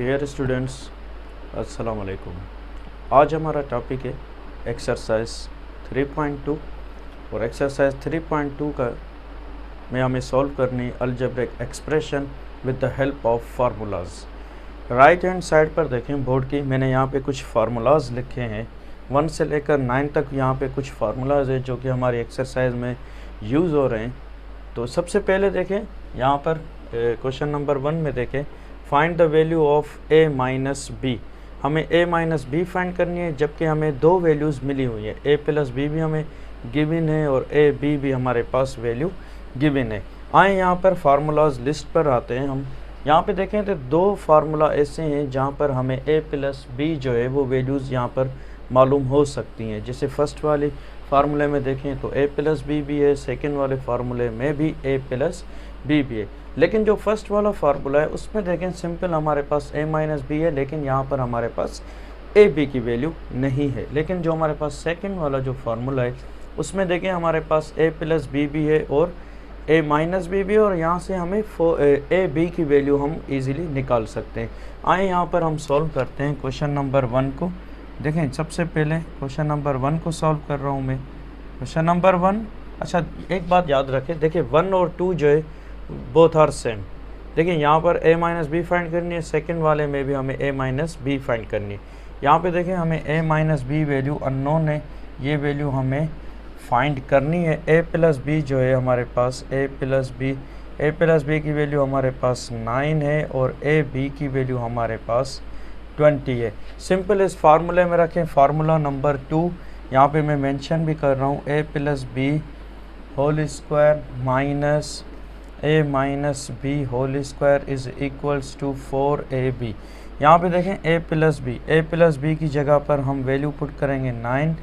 Dear students, अस्सलाम वालेकुम। आज हमारा टॉपिक है एक्सरसाइज 3.2 और एक्सरसाइज 3.2 का में हमें सॉल्व करनी algebraic expression with the help of formulas. Right hand side पर देखें बोर्ड की, मैंने यहाँ पे कुछ फार्मूलाज लिखे हैं 1 से लेकर 9 तक। यहाँ पे कुछ फार्मूलाज है जो कि हमारी एक्सरसाइज में यूज़ हो रहे हैं। तो सबसे पहले देखें यहाँ पर क्वेश्चन नंबर 1 में देखें, find the value of a minus B. हमें a माइनस बी फाइंड करनी है, जबकि हमें दो वैल्यूज़ मिली हुई है, a प्लस बी भी हमें गिवन है और a b भी हमारे पास वैल्यू गिवन है। आए यहाँ पर फार्मूलाज लिस्ट पर आते हैं। हम यहाँ पे देखें तो दो फार्मूला ऐसे हैं जहाँ पर हमें a प्लस बी जो है वो वैल्यूज़ यहाँ पर मालूम हो सकती हैं। जैसे फर्स्ट वाली फार्मूले में देखें तो a प्लस बी भी है, सेकेंड वाले फार्मूले में भी a प्लस बी भी है। लेकिन जो फर्स्ट वाला फार्मूला है उसमें देखें सिंपल हमारे पास a माइनस बी है, लेकिन यहाँ पर हमारे पास a b की वैल्यू नहीं है। लेकिन जो हमारे पास सेकंड वाला जो फार्मूला है उसमें देखें हमारे पास a प्लस बी भी है और a माइनस बी भी है, और यहाँ से हमें a b की वैल्यू हम इजीली निकाल सकते हैं। आए यहाँ पर हम सॉल्व करते हैं क्वेश्चन नंबर 1 को। देखें सबसे पहले क्वेश्चन नंबर 1 को सॉल्व कर रहा हूँ मैं। क्वेश्चन नंबर 1, अच्छा एक बात याद रखें, देखिए 1 और 2 जो है बोथ आर सेम। देखिए यहाँ पर a माइनस बी फाइंड करनी है, सेकंड वाले में भी हमें a माइनस बी फाइंड करनी है। यहाँ पे देखें हमें a minus B value unknown है, ये वैल्यू हमें फाइंड करनी है। a प्लस बी जो है हमारे पास a प्लस बी की वैल्यू हमारे पास 9 है और a b की वैल्यू हमारे पास 20 है। सिंपल इस फार्मूले में रखें फार्मूला नंबर 2, यहाँ पे मैं मेंशन भी कर रहा हूँ, a plus B whole square minus a minus B whole square is equals to 4ab। यहाँ पे देखें a प्लस बी की जगह पर हम वैल्यू पुट करेंगे 9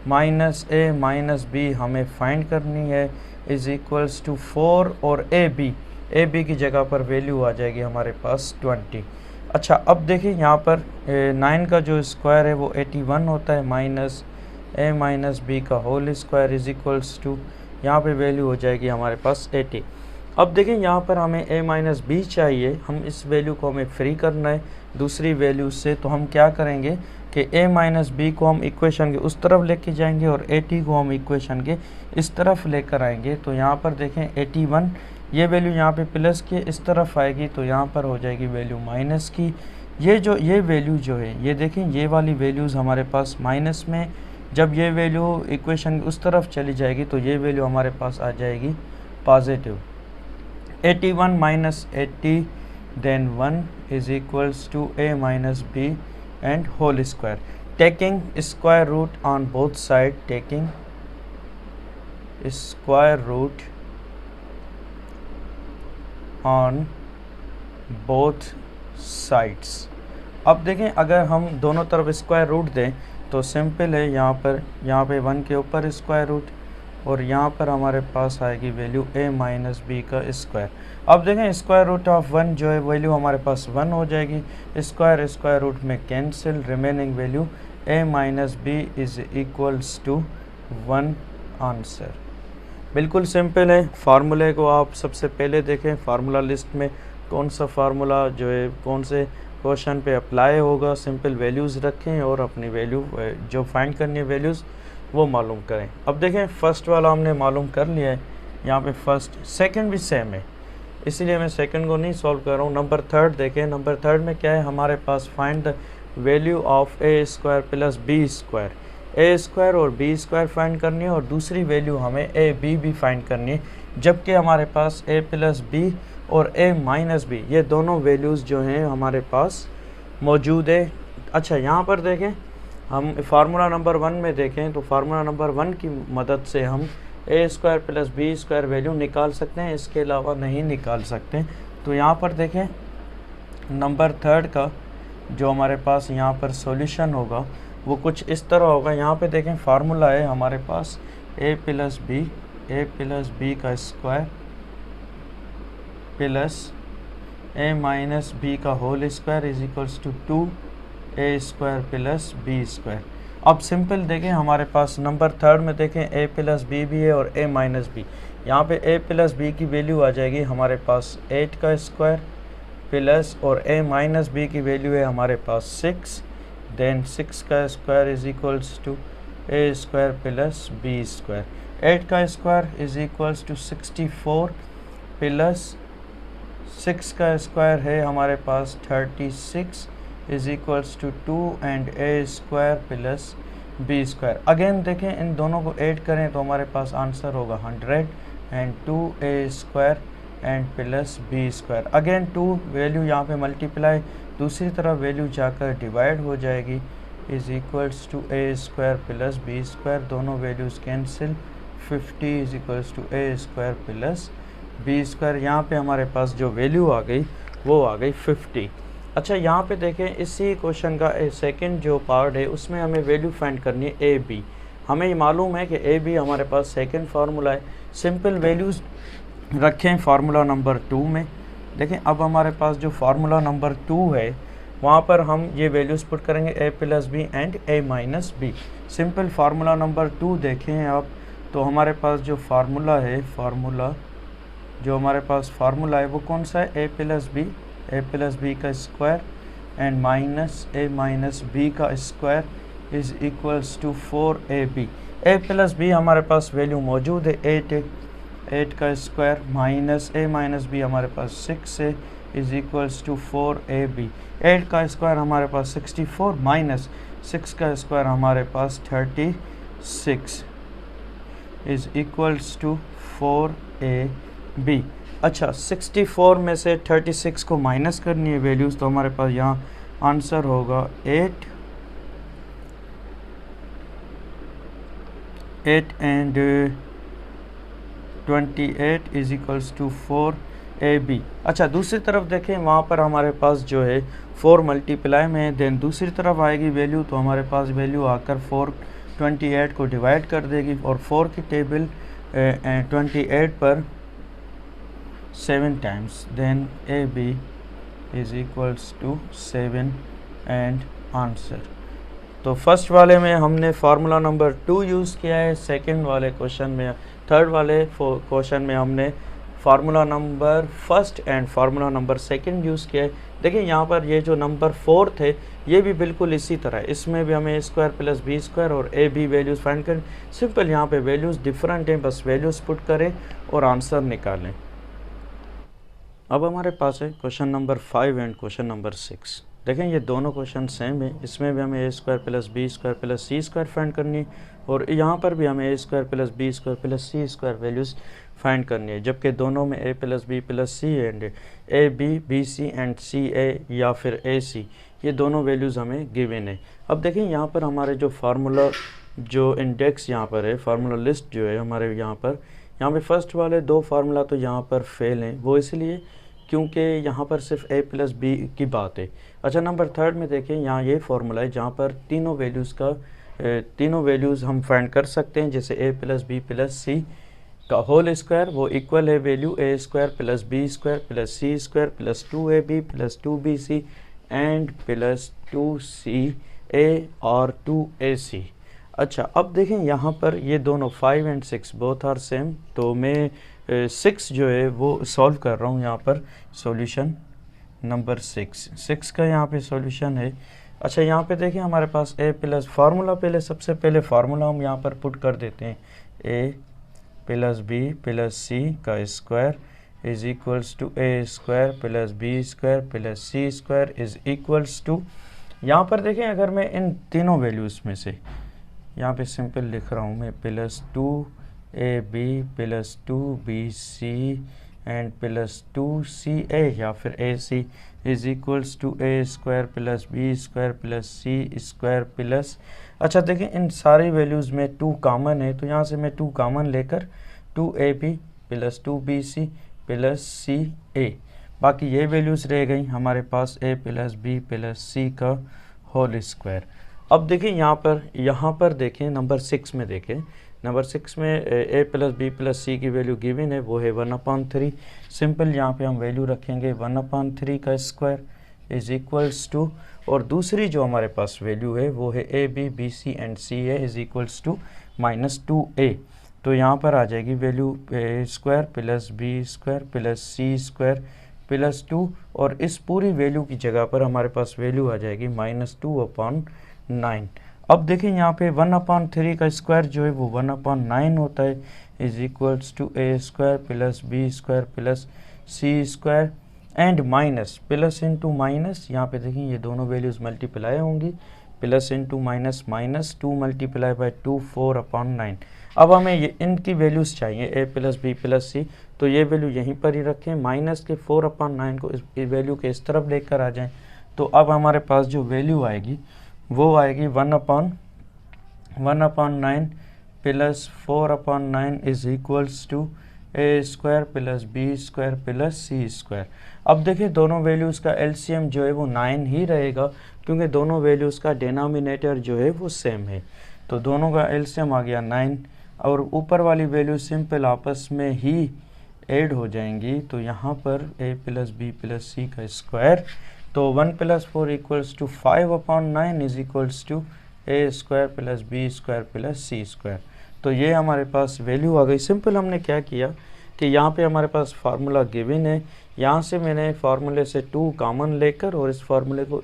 माइनस a माइनस बी हमें फाइंड करनी है इज इक्वल्स टू 4 और a b की जगह पर वैल्यू आ जाएगी हमारे पास 20। अच्छा अब देखिए यहाँ पर 9 का जो स्क्वायर है वो 81 होता है, माइनस a माइनस बी का whole square is equals to, यहाँ पे वैल्यू हो जाएगी हमारे पास 80। अब देखें यहाँ पर हमें a माइनस बी चाहिए, हम इस वैल्यू को हमें फ्री करना है दूसरी वैल्यू से। तो हम क्या करेंगे कि a माइनस बी को हम इक्वेशन के उस तरफ लेके जाएंगे और 80 को हम इक्वेशन के इस तरफ लेकर आएंगे। तो यहाँ पर देखें 81, ये वैल्यू यहाँ पे प्लस की इस तरफ आएगी तो यहाँ पर हो जाएगी वैल्यू माइनस की। ये वैल्यू जो है ये देखें, ये वाली वैल्यूज़ हमारे पास माइनस में, जब ये वैल्यू इक्वेशन उस तरफ चली जाएगी तो ये वैल्यू हमारे पास आ जाएगी positive. 81 minus 80 then 1 is equals to a minus B and whole square. Taking square root on both side, taking square root on both sides. अब देखें अगर हम दोनों तरफ स्क्वायर रूट दें तो सिंपल है, यहाँ पे 1 के ऊपर स्क्वायर रूट और यहाँ पर हमारे पास आएगी वैल्यू a माइनस बी का स्क्वायर। अब देखें स्क्वायर रूट ऑफ 1 जो है वैल्यू हमारे पास 1 हो जाएगी, स्क्वायर रूट में cancel, remaining value a minus B is equals to 1 answer. बिल्कुल सिंपल है। फार्मूले को आप सबसे पहले देखें फार्मूला लिस्ट में कौन सा फार्मूला जो है कौन से क्वेश्चन पे अप्लाई होगा, सिंपल वैल्यूज़ रखें और अपनी वैल्यू जो फाइंड करनी है वैल्यूज़ वो मालूम करें। अब देखें फर्स्ट वाला हमने मालूम कर लिया है, यहाँ पे फर्स्ट सेकंड भी सेम है, इसीलिए मैं सेकंड को नहीं सॉल्व कर रहा हूँ। नंबर थर्ड देखें, नंबर थर्ड में क्या है हमारे पास, find the value of a square plus B square. a square और b स्क्वायर फाइंड करनी है और दूसरी वैल्यू हमें a b भी फाइंड करनी है, जबकि हमारे पास a प्लस बी और a माइनस बी ये दोनों वैल्यूज़ जो हैं हमारे पास मौजूद है। अच्छा यहाँ पर देखें हम फार्मूला नंबर 1 में देखें तो फार्मूला नंबर 1 की मदद से हम a square plus B square value निकाल सकते हैं, इसके अलावा नहीं निकाल सकते। तो यहाँ पर देखें नंबर थर्ड का जो हमारे पास यहाँ पर सॉल्यूशन होगा वो कुछ इस तरह होगा। यहाँ पे देखें फार्मूला है हमारे पास a प्लस बी का square plus a minus B का whole square is equals to 2a square plus B square. अब सिंपल देखें हमारे पास नंबर थर्ड में देखें a प्लस बी भी है और a माइनस बी। यहाँ पे a प्लस बी की वैल्यू आ जाएगी हमारे पास 8 का स्क्वायर प्लस और a माइनस बी की वैल्यू है हमारे पास 6, देन 6 का square is equals to a square plus b square. 8 का square is equals to 64 plus 6 का स्क्वायर है हमारे पास 36 is equals to 2 and a square plus b square. Again देखें इन दोनों को ऐड करें तो हमारे पास आंसर होगा 100 and 2a square and plus b square. Again 2 value यहाँ पे मल्टीप्लाई, दूसरी तरफ वैल्यू जाकर डिवाइड हो जाएगी, is equals to a square plus b square. दोनों values cancel, 50 is equals to a square plus b square. यहाँ पे हमारे पास जो वैल्यू आ गई वो आ गई 50। अच्छा यहाँ पे देखें इसी क्वेश्चन का सेकंड जो पार्ट है उसमें हमें वैल्यू फाइंड करनी है ए बी। हमें ये मालूम है कि ए बी हमारे पास सेकंड फार्मूला है। सिंपल वैल्यूज़ रखें फार्मूला नंबर 2 में। देखें अब हमारे पास जो फार्मूला नंबर 2 है वहाँ पर हम ये वैल्यूज़ पुट करेंगे a plus B and a minus B. Simple formula number 2 देखें आप तो हमारे पास जो फार्मूला है, जो हमारे पास फार्मूला है वो कौन सा है, a प्लस बी का square and minus a minus B का square is equals to 4ab। a plus B हमारे पास वैल्यू मौजूद है 8 का square minus a minus B हमारे पास 6 है इज इक्वल्स टू 4ab। 8 का स्क्वायर हमारे पास 64 माइनस 6 का स्क्वायर हमारे पास 36 इज इक्वल्स टू 4ab। अच्छा 64 में से 36 को माइनस करनी है वैल्यूज़, तो हमारे पास यहाँ आंसर होगा 8 and 28 is equals to 4ab। अच्छा दूसरी तरफ देखें वहाँ पर हमारे पास जो है 4 मल्टीप्लाई में, देन दूसरी तरफ आएगी वैल्यू तो हमारे पास वैल्यू आकर 428 को डिवाइड कर देगी और 4 की टेबल 28 पर 7 times, then ab is equals to 7 and answer. तो फर्स्ट वाले में हमने फार्मूला नंबर 2 यूज़ किया है, सेकंड वाले क्वेश्चन में, थर्ड वाले क्वेश्चन में हमने formula number first and formula number second use किया है। देखिए यहाँ पर ये जो नंबर 4 थे ये भी बिल्कुल इसी तरह है, इसमें भी हमें a square plus b square और a b वैल्यूज़ फाइंड करें। सिंपल यहाँ पे वैल्यूज़ डिफरेंट हैं, बस वैल्यूज़ पुट करें और आंसर निकालें। अब हमारे पास है question number 5 and question number 6। देखें ये दोनों क्वेश्चन सेम है, इसमें भी हमें a square plus b square plus c square find करनी है और यहाँ पर भी हमें a square plus b square plus c square values find करनी है, जबकि दोनों में a plus b plus c and a b b c and c a या फिर a c, ये दोनों वैल्यूज़ हमें गिवन है। अब देखें यहाँ पर हमारे जो फार्मूला जो इंडेक्स यहाँ पर है, फार्मूला लिस्ट जो है हमारे यहाँ पे फर्स्ट वाले 2 फार्मूला तो यहाँ पर फेल हैं, वो इसलिए क्योंकि यहाँ पर सिर्फ a प्लस बी की बात है। अच्छा नंबर 3 में देखें यहाँ ये फार्मूला है जहाँ पर तीनों वैल्यूज़ हम फाइंड कर सकते हैं, जैसे a plus B plus C का होल स्क्वायर वो इक्वल है value a square plus b square plus c square plus 2ab plus 2bc and plus 2ca और 2ac। अच्छा अब देखें यहाँ पर ये दोनों 5 एंड 6 बोथ आर सेम, तो मैं 6 जो है वो सॉल्व कर रहा हूँ यहाँ पर। सॉल्यूशन नंबर 6 का यहाँ पे सॉल्यूशन है। अच्छा यहाँ पे देखें हमारे पास a प्लस फार्मूला, पहले सबसे पहले फार्मूला हम यहाँ पर पुट कर देते हैं, a plus B plus c का square is equals to a square plus b square plus c square is equals to, यहाँ पर देखें अगर मैं इन तीनों वैल्यूज़ में से यहाँ पे सिंपल लिख रहा हूँ मैं, plus 2ab plus 2bc and plus 2ca या फिर ac is equals to a square plus b square plus c square plus, अच्छा देखें इन सारी वैल्यूज़ में 2 कॉमन है तो यहाँ से मैं 2 कॉमन लेकर 2ab plus 2bc plus ca, बाकी ये वैल्यूज़ रह गई हमारे पास a plus b plus c का होल स्क्वायर। अब देखें यहाँ पर देखें नंबर 6 में देखें, नंबर 6 में a प्लस बी प्लस सी की वैल्यू गिवन है वो है 1/3। सिंपल यहाँ पे हम वैल्यू रखेंगे 1/3 का स्क्वायर इज इक्वल्स टू, और दूसरी जो हमारे पास वैल्यू है वो है a b b c and c a is equals to -2a, तो यहाँ पर आ जाएगी value a square plus b square plus c square +2 और इस पूरी वैल्यू की जगह पर हमारे पास वैल्यू आ जाएगी -2/9। अब देखें यहाँ पे 1/3 का स्क्वायर जो है वो 1/9 होता है, is equals to a² + b² + c² and minus plus into minus, यहाँ पे देखें ये दोनों वैल्यूज़ मल्टीप्लाई होंगी, plus into minus -2 multiply by 2 4/9। अब हमें ये इनकी वैल्यूज़ चाहिए a + b + c, तो ये वैल्यू यहीं पर ही रखें, माइनस के 4/9 को इस वैल्यू के इस तरफ लेकर आ जाएं। तो अब हमारे पास जो वैल्यू आएगी वो आएगी 1/9 + 4/9 is equals to a² + b² + c²। अब देखिए दोनों वैल्यूज़ का एलसीएम जो है वो 9 ही रहेगा, क्योंकि दोनों वैल्यूज़ का डिनोमिनेटर जो है वो सेम है। तो दोनों का एलसीएम आ गया 9 और ऊपर वाली वैल्यू सिंपल आपस में ही ऐड हो जाएंगी। तो यहाँ पर a + b + c का स्क्वायर, तो 1 + 4 = 5/9 is equals to a² + b² + c²। तो ये हमारे पास वैल्यू आ गई। सिंपल हमने क्या किया कि यहाँ पे हमारे पास फार्मूला गिवन है, यहाँ से मैंने फार्मूले से 2 कॉमन लेकर और इस फार्मूले को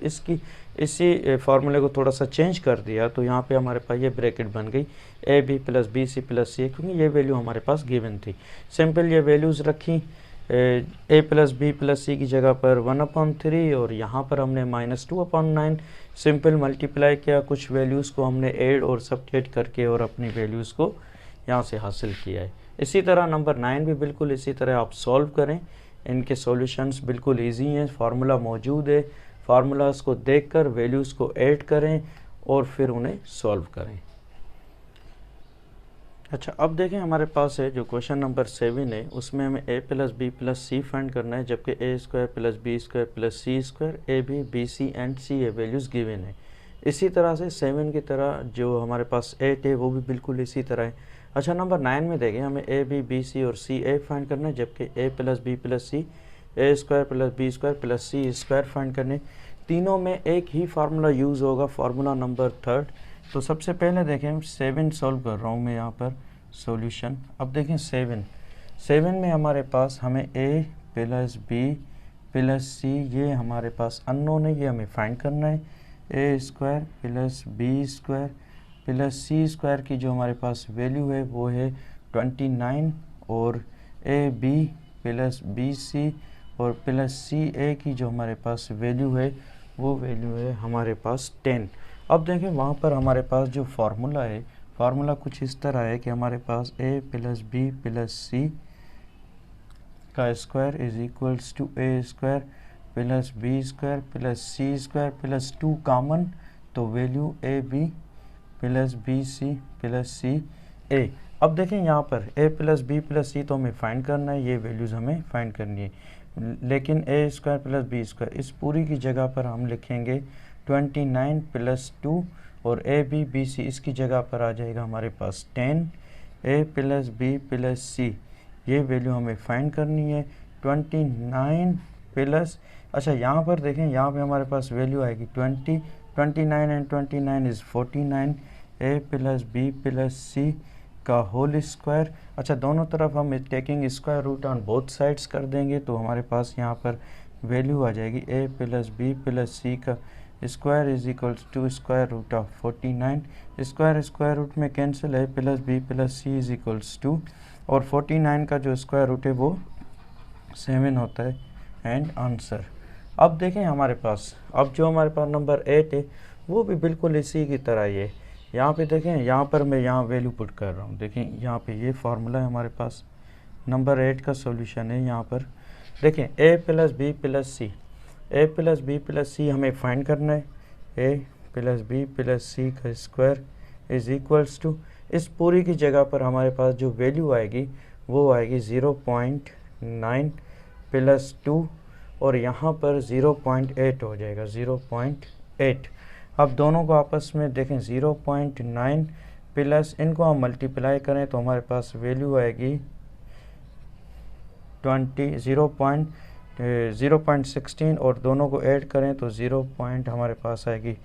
इसी फार्मूले को थोड़ा सा चेंज कर दिया, तो यहाँ पे हमारे पास ये ब्रैकेट बन गई ab + bc + c, क्योंकि ये वैल्यू हमारे पास गिवन थी। सिंपल ये वैल्यूज़ रखी, a + b + c की जगह पर 1/3 और यहाँ पर हमने -2/9 सिंपल मल्टीप्लाई किया, कुछ वैल्यूज़ को हमने ऐड और सब्ट्रैक्ट करके और अपनी वैल्यूज़ को यहाँ से हासिल किया है। इसी तरह नंबर 9 भी बिल्कुल इसी तरह आप सॉल्व करें, इनके सॉल्यूशंस बिल्कुल इजी हैं, फार्मूला मौजूद है, फार्मूलाज को देखकर वैल्यूज़ को ऐड करें और फिर उन्हें सॉल्व करें। अच्छा, अब देखें हमारे पास है जो क्वेश्चन नंबर 7 है, उसमें हमें a + b + c फाइंड करना है, जबकि a² + b² + c², a b b c and c ये वैल्यूज़ गिवन है। इसी तरह से 7 की तरह जो हमारे पास 8 है वो भी बिल्कुल इसी तरह है। अच्छा, नंबर 9 में देखें हमें a b b c और c a फाइंड करना है, जबकि a + b + c, a² + b² + c² find करने। तीनों में एक ही फार्मूला यूज़ होगा, फार्मूला नंबर 3। तो सबसे पहले देखें 7 सॉल्व कर रहा हूँ मैं यहाँ पर सॉल्यूशन। अब देखें 7 में हमारे पास हमें a + b + c ये हमारे पास अननोन है, ये हमें फाइंड करना है। a² + b² + c² की जो हमारे पास वैल्यू है वो है 29 और ab + bc और +ca की जो हमारे पास वैल्यू है वो वैल्यू है हमारे पास 10। अब देखें वहाँ पर हमारे पास जो फार्मूला है, फार्मूला कुछ इस तरह है कि हमारे पास a + b + c का square is equals to a² + b² + c² + 2 common, तो वैल्यू ab + bc + ca। अब देखें यहाँ पर a + b + c तो हमें फाइंड करना है, ये वैल्यूज़ हमें फाइंड करनी है, लेकिन a² + b² इस पूरी की जगह पर हम लिखेंगे 29 + 2 और a b b c इसकी जगह पर आ जाएगा हमारे पास 10। a + b + c ये वैल्यू हमें फाइंड करनी है 29 प्लस, अच्छा यहाँ पर देखें यहाँ पे हमारे पास वैल्यू आएगी 20, 29 and 29 is 49, a + b + c का होल स्क्वायर। अच्छा, दोनों तरफ हम taking square root on both sides कर देंगे, तो हमारे पास यहाँ पर वैल्यू आ जाएगी a + b + c का square is equals to √49। Square root में कैंसिल है, + b + c is equals to, और 49 का जो स्क्वायर रूट है वो 7 होता है एंड आंसर। अब देखें हमारे पास, अब जो हमारे पास नंबर 8 है वो भी बिल्कुल इसी की तरह ही है। यहाँ पे देखें, यहाँ पर मैं यहाँ वैल्यू पुट कर रहा हूँ, देखें यहाँ पे ये फार्मूला है हमारे पास, नंबर 8 का सॉल्यूशन है। यहाँ पर देखें a + b + c, a + b + c हमें फाइंड करना है, a + b + c का स्क्वायर इज इक्वल्स टू, इस पूरी की जगह पर हमारे पास जो वैल्यू आएगी वो आएगी 0.9 + 2 और यहाँ पर 0.8 हो जाएगा, 0.8। अब दोनों को आपस में देखें 0.9 प्लस इनको हम मल्टीप्लाई करें तो हमारे पास वैल्यू आएगी 0.16 और दोनों को ऐड करें तो 0. हमारे पास आएगी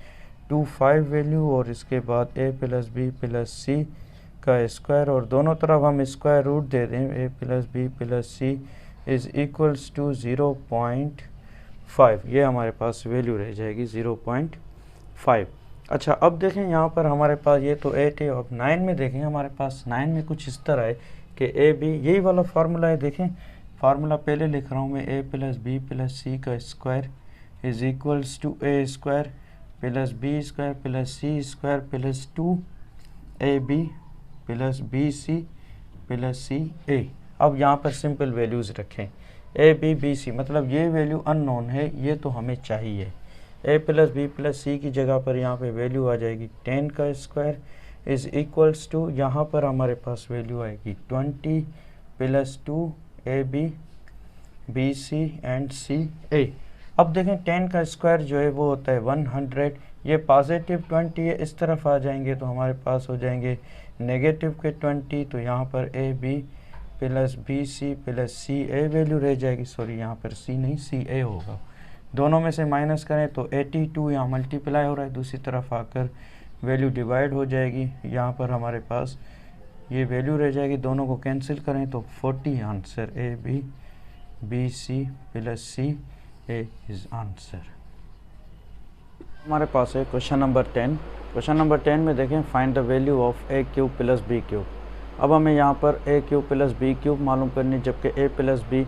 25 वैल्यू, और इसके बाद a + b + c का स्क्वायर, और दोनों तरफ हम स्क्वायर रूट दे दें, a + b + c is equals to 0.5, ये हमारे पास वैल्यू रह जाएगी 0.5। अच्छा, अब देखें यहाँ पर हमारे पास ये तो 8 है। अब 9 में देखें, हमारे पास 9 में कुछ इस तरह है कि ए बी, यही वाला फार्मूला है। देखें फार्मूला पहले लिख रहा हूँ मैं, A plus B plus C का square is equals to A square plus B square plus C square plus 2ab plus B C plus C A. अब यहाँ पर सिंपल वैल्यूज़ रखें, ए बी बी सी, मतलब ये वैल्यू अननोन है, ये तो हमें चाहिए। ए प्लस बी प्लस सी की जगह पर यहाँ पे वैल्यू आ जाएगी 10 का स्क्वायर इज़ इक्वल्स टू, यहाँ पर हमारे पास वैल्यू आएगी 20 plus 2ab B C and C A. अब देखें 10 का स्क्वायर जो है वो होता है 100, ये पॉजिटिव 20 है, इस तरफ आ जाएंगे तो हमारे पास हो जाएंगे नेगेटिव के 20, तो यहाँ पर A B plus B C plus C A value रह जाएगी। सॉरी, यहाँ पर सी नहीं सी ए होगा। दोनों में से माइनस करें तो 82 यहाँ मल्टीप्लाई हो रहा है, दूसरी तरफ आकर वैल्यू डिवाइड हो जाएगी। यहाँ पर हमारे पास ये वैल्यू रह जाएगी, दोनों को कैंसिल करें तो 40 answer. A B B C plus C A is answer. हमारे पास है क्वेश्चन नंबर 10। क्वेश्चन नंबर 10 में देखें, find the value of A cube plus B cube. अब हमें यहाँ पर A cube plus B cube मालूम करनी, जबकि ए प्लस बी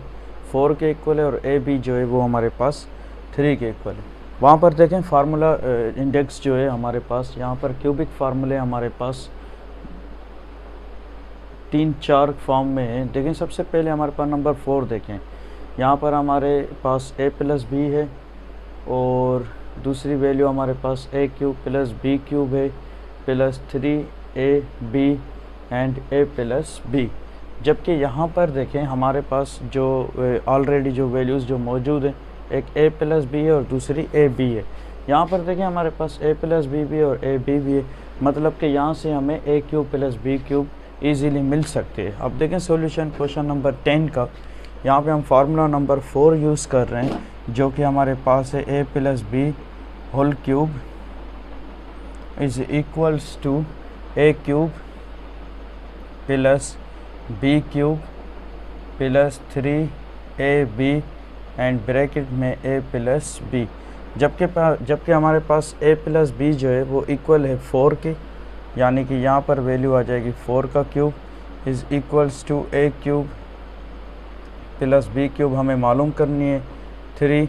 4 के इक्वल है और ए बी जो है वो हमारे पास 3 के इक्वल है। वहाँ पर देखें फार्मूला इंडेक्स जो है हमारे पास, यहाँ पर क्यूबिक फार्मूले हमारे पास 3-4 फॉर्म में है। देखें सबसे पहले हमारे पास नंबर 4 देखें, यहाँ पर हमारे पास ए प्लस बी है और दूसरी वैल्यू हमारे पास A cube plus B cube है plus 3ab and A plus B. जबकि यहाँ पर देखें हमारे पास जो ऑलरेडी जो वैल्यूज़ जो मौजूद हैं, एक ए प्लस बी है और दूसरी ए बी है। यहाँ पर देखें हमारे पास ए प्लस बी भी और ए बी भी है, मतलब कि यहाँ से हमें A cube plus B cube easily मिल सकते हैं। अब देखें सॉल्यूशन क्वेश्चन नंबर 10 का, यहाँ पे हम फार्मूला नंबर 4 यूज़ कर रहे हैं, जो कि हमारे पास है A plus B whole cube is equals to A cube plus B cube plus 3ab and bracket में ए प्लस बी। जबकि हमारे पास ए प्लस बी जो है वो इक्वल है 4 के, यानी कि यहाँ पर वैल्यू आ जाएगी 4 का cube is equals to A cube plus B cube हमें मालूम करनी है 3।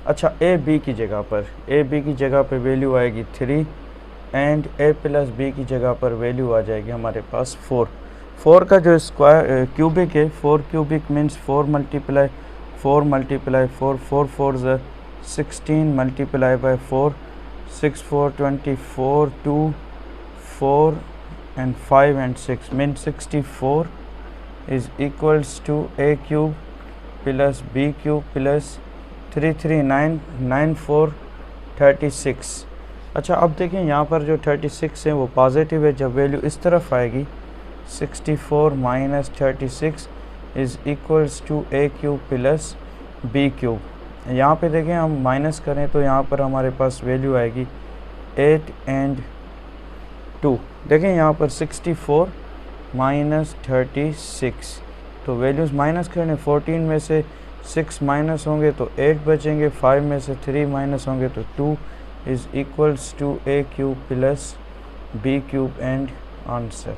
अच्छा, ए बी की जगह पर वैल्यू आएगी 3 एंड ए प्लस बी की जगह पर वैल्यू आ जाएगी हमारे पास 4। 4 का जो स्क्वायर क्यूबिक है, 4 क्यूबिक मीन्स 4 मल्टीप्लाई 4 4 4 ज़ 16 multiply by 4 6 4 24 2 4 and 5 and 6 means 64 is equals to a cube plus b cube plus 3 3 9 9 4 36। अच्छा, अब देखें यहाँ पर जो 36 है वो पॉजिटिव है, जब वैल्यू इस तरफ आएगी 64 minus 36 is equals to A cube plus B cube. यहाँ पे देखें हम माइनस करें तो यहाँ पर हमारे पास वैल्यू आएगी 8 एंड 2। देखें यहाँ पर 64 माइनस 36, तो वैल्यूज़ माइनस करने, 14 में से 6 माइनस होंगे तो 8 बचेंगे, 5 में से 3 माइनस होंगे तो 2 is equals to A cube plus B cube and answer.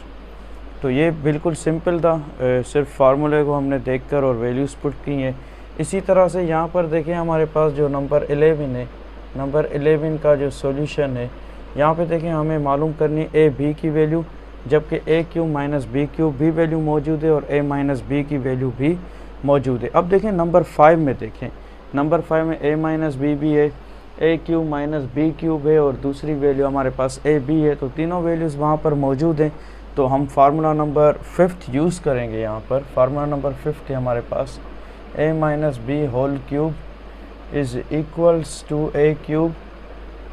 तो ये बिल्कुल सिंपल था, सिर्फ फार्मूले को हमने देखकर और वैल्यूज़ पुट की हैं। इसी तरह से यहाँ पर देखें हमारे पास जो नंबर 11 है, नंबर 11 का जो सॉल्यूशन है, यहाँ पे देखें हमें मालूम करनी ए बी की वैल्यू, जबकि ए क्यूब माइनस बी क्यूब भी वैल्यू मौजूद है और ए माइनस बी की वैल्यू भी मौजूद है। अब देखें नंबर 5 में, देखें नंबर 5 में ए माइनस बी भी है, A cube minus B cube है और दूसरी वैल्यू हमारे पास ए बी है, तो तीनों वैल्यूज़ वहाँ पर मौजूद हैं। तो हम फार्मूला नंबर 5 यूज़ करेंगे। यहाँ पर फार्मूला नंबर 5 है हमारे पास, A minus B whole cube is equals to A cube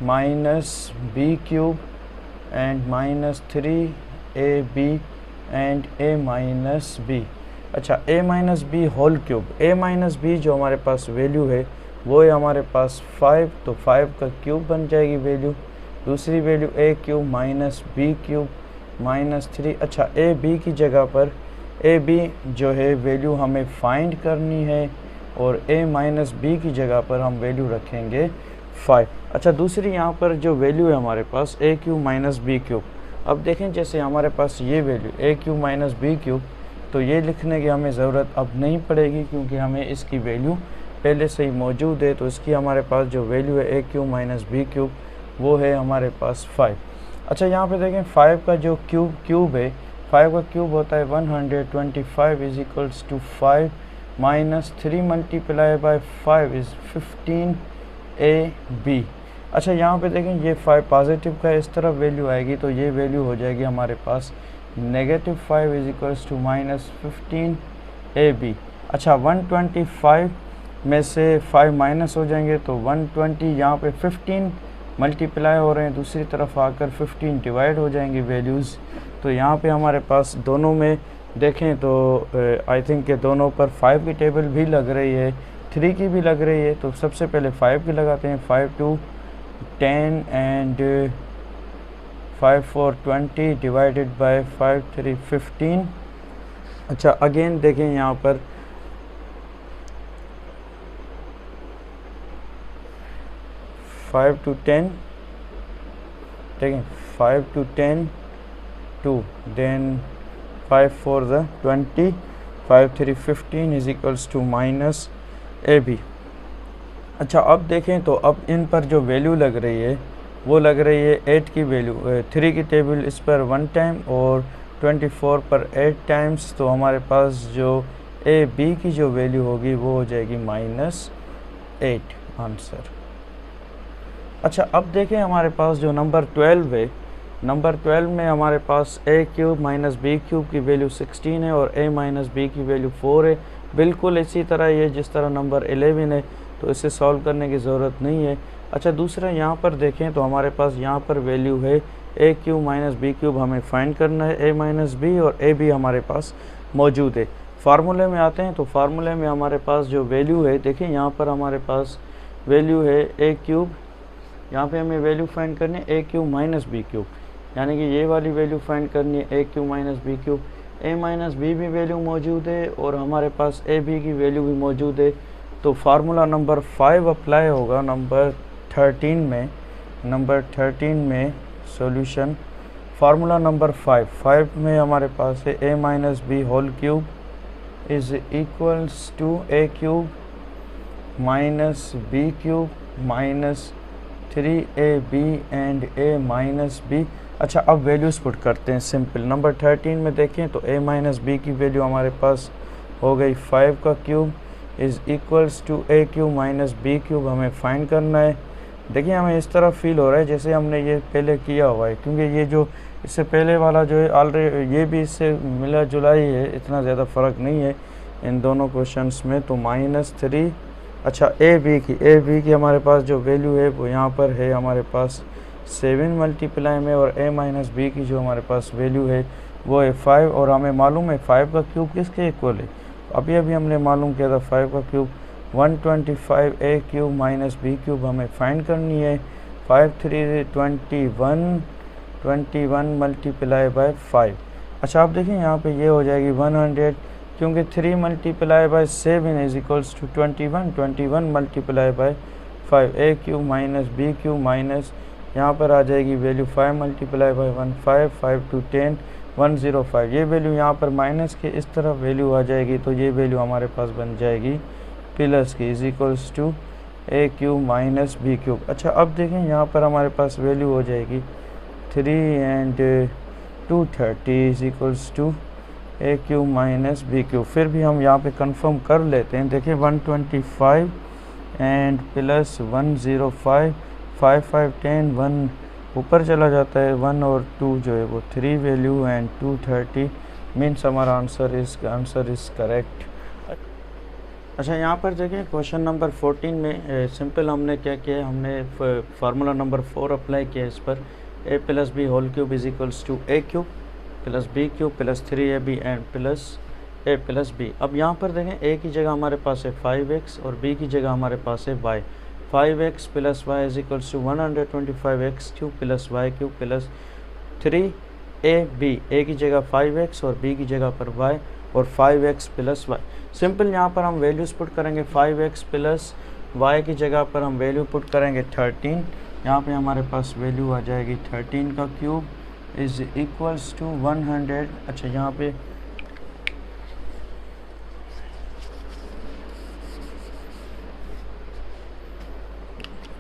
minus B cube and minus 3ab and A minus B. अच्छा, A minus B whole cube, A minus B जो हमारे पास वैल्यू है वो है हमारे पास 5, तो 5 का क्यूब बन जाएगी वैल्यू। दूसरी value A cube minus B cube minus 3। अच्छा, ए बी की जगह पर ए बी जो है वैल्यू हमें फाइंड करनी है और a माइनस बी की जगह पर हम वैल्यू रखेंगे 5। अच्छा, दूसरी यहाँ पर जो वैल्यू है हमारे पास A cube minus B cube. अब देखें जैसे हमारे पास ये value A cube minus B cube, तो ये लिखने की हमें ज़रूरत अब नहीं पड़ेगी क्योंकि हमें इसकी वैल्यू पहले से ही मौजूद है। तो इसकी हमारे पास जो वैल्यू है A cube minus B cube वो है हमारे पास 5। अच्छा, यहाँ पे देखें 5 का जो क्यूब है, 5 का क्यूब होता है 125 is equals to 5 minus 3 multiply by 5 is 15 A B. अच्छा, यहाँ पे देखें ये 5 पॉजिटिव का इस तरफ वैल्यू आएगी तो ये वैल्यू हो जाएगी हमारे पास negative 5 is equals to minus 15 A B. अच्छा, 125 में से 5 माइनस हो जाएंगे तो 120, यहाँ पे 15 मल्टीप्लाई हो रहे हैं, दूसरी तरफ आकर 15 डिवाइड हो जाएंगी वैल्यूज़। तो यहाँ पे हमारे पास दोनों में देखें तो आई थिंक के दोनों पर 5 की टेबल भी लग रही है, 3 की भी लग रही है। तो सबसे पहले 5 की लगाते हैं। 5 2 10 एंड 5 4 20 डिवाइडेड बाय 5 3 15। अच्छा, अगेन देखें यहाँ पर 5 to 10, देखें 5 to 10 2, then 5 4 the 20, 5 3 15 is equals to minus A B. अच्छा, अब देखें तो अब इन पर जो वैल्यू लग रही है वो लग रही है 8 की वैल्यू, 3 की टेबल इस पर 1 टाइम और 24 पर 8 टाइम्स। तो हमारे पास जो ए बी की जो वैल्यू होगी वो हो जाएगी -8 आंसर। अच्छा, अब देखें हमारे पास जो नंबर 12 है, नंबर 12 में हमारे पास A cube minus B cube की वैल्यू 16 है और ए माइनस बी की वैल्यू 4 है। बिल्कुल इसी तरह ये जिस तरह नंबर 11 है, तो इसे सॉल्व करने की ज़रूरत नहीं है। अच्छा, दूसरा यहाँ पर देखें तो हमारे पास यहाँ पर वैल्यू है A cube minus B cube, हमें फाइंड करना है ए माइनस बी, और ए बी हमारे पास मौजूद है। फार्मूले में आते हैं तो फार्मूले में हमारे पास जो वैल्यू है, देखिए यहाँ पर हमारे पास वैल्यू है ए क्यूब, यहाँ पे हमें वैल्यू फाइंड करनी है A cube minus B cube, यानी कि ये वाली वैल्यू फाइंड करनी है A cube minus B cube. A minus B भी वैल्यू मौजूद है और हमारे पास ए बी की वैल्यू भी मौजूद है। तो फार्मूला नंबर 5 अप्लाई होगा नंबर 13 में। नंबर 13 में सॉल्यूशन फार्मूला नंबर 5 में हमारे पास है A minus B whole cube is equals to A cube minus B cube minus 3ab and a minus B. अच्छा, अब वैल्यूज़ पुट करते हैं सिंपल। नंबर 13 में देखें तो a माइनस बी की वैल्यू हमारे पास हो गई 5 का cube is equals to a cube minus B cube, हमें फाइंड करना है। देखिए हमें इस तरह फील हो रहा है जैसे हमने ये पहले किया हुआ है, क्योंकि ये जो इससे पहले वाला जो है ऑलरेडी ये भी इससे मिला जुला ही है, इतना ज़्यादा फ़र्क नहीं है इन दोनों क्वेश्चंस में। तो -3। अच्छा, ए बी की हमारे पास जो वैल्यू है वो यहाँ पर है हमारे पास 7 मल्टीप्लाई में, और ए माइनस बी की जो हमारे पास वैल्यू है वो है 5, और हमें मालूम है 5 का क्यूब किसके इक्वल है। अभी हमने मालूम किया था 5 का क्यूब 125 ए क्यूब माइनस बी क्यूब हमें फाइंड करनी है। 5 3 21 मल्टीप्लाई बाय 5। अच्छा, आप देखिए यहाँ पे ये हो जाएगी 100, क्योंकि 3 multiply by 7 is equals to 21 multiply by 5 A cube minus B cube minus यहाँ पर आ जाएगी वैल्यू 5 मल्टीप्लाई बाय 1 5 टू 10 105। ये वैल्यू यहाँ पर माइनस के इस तरफ वैल्यू आ जाएगी, तो ये वैल्यू हमारे पास बन जाएगी प्लस की is equals to A cube minus B cube. अच्छा, अब देखें यहाँ पर हमारे पास वैल्यू हो जाएगी 3 and 230 is equals to A cube minus B cube. फिर भी हम यहाँ पे कंफर्म कर लेते हैं। देखिए 125 एंड प्लस 105 5 5 10 1 ऊपर चला जाता है, 1 और 2 जो है वो 3 वैल्यू एंड 230 मीन्स हमारा आंसर इज़ करेक्ट। अच्छा, यहाँ पर देखिए क्वेश्चन नंबर 14 में सिंपल हमने क्या किया, हमने फार्मूला नंबर 4 अप्लाई किया इस पर। A plus B whole cube is equals to A cube plus B cube plus 3ab and plus A plus B. अब यहाँ पर देखें ए की जगह हमारे पास है 5x और बी की जगह हमारे पास है y। 5x plus Y is equals to 125x cube plus Y cube plus 3ab। A की जगह 5x और बी की जगह पर y, और 5x प्लस वाई। सिंपल यहाँ पर हम वैल्यूज़ पुट करेंगे। 5x प्लस वाई की जगह पर हम वैल्यू पुट करेंगे 13। यहाँ पे हमारे पास वैल्यू आ जाएगी 13 का क्यूब इज़ इक्वल्स टू 100। अच्छा, यहाँ पे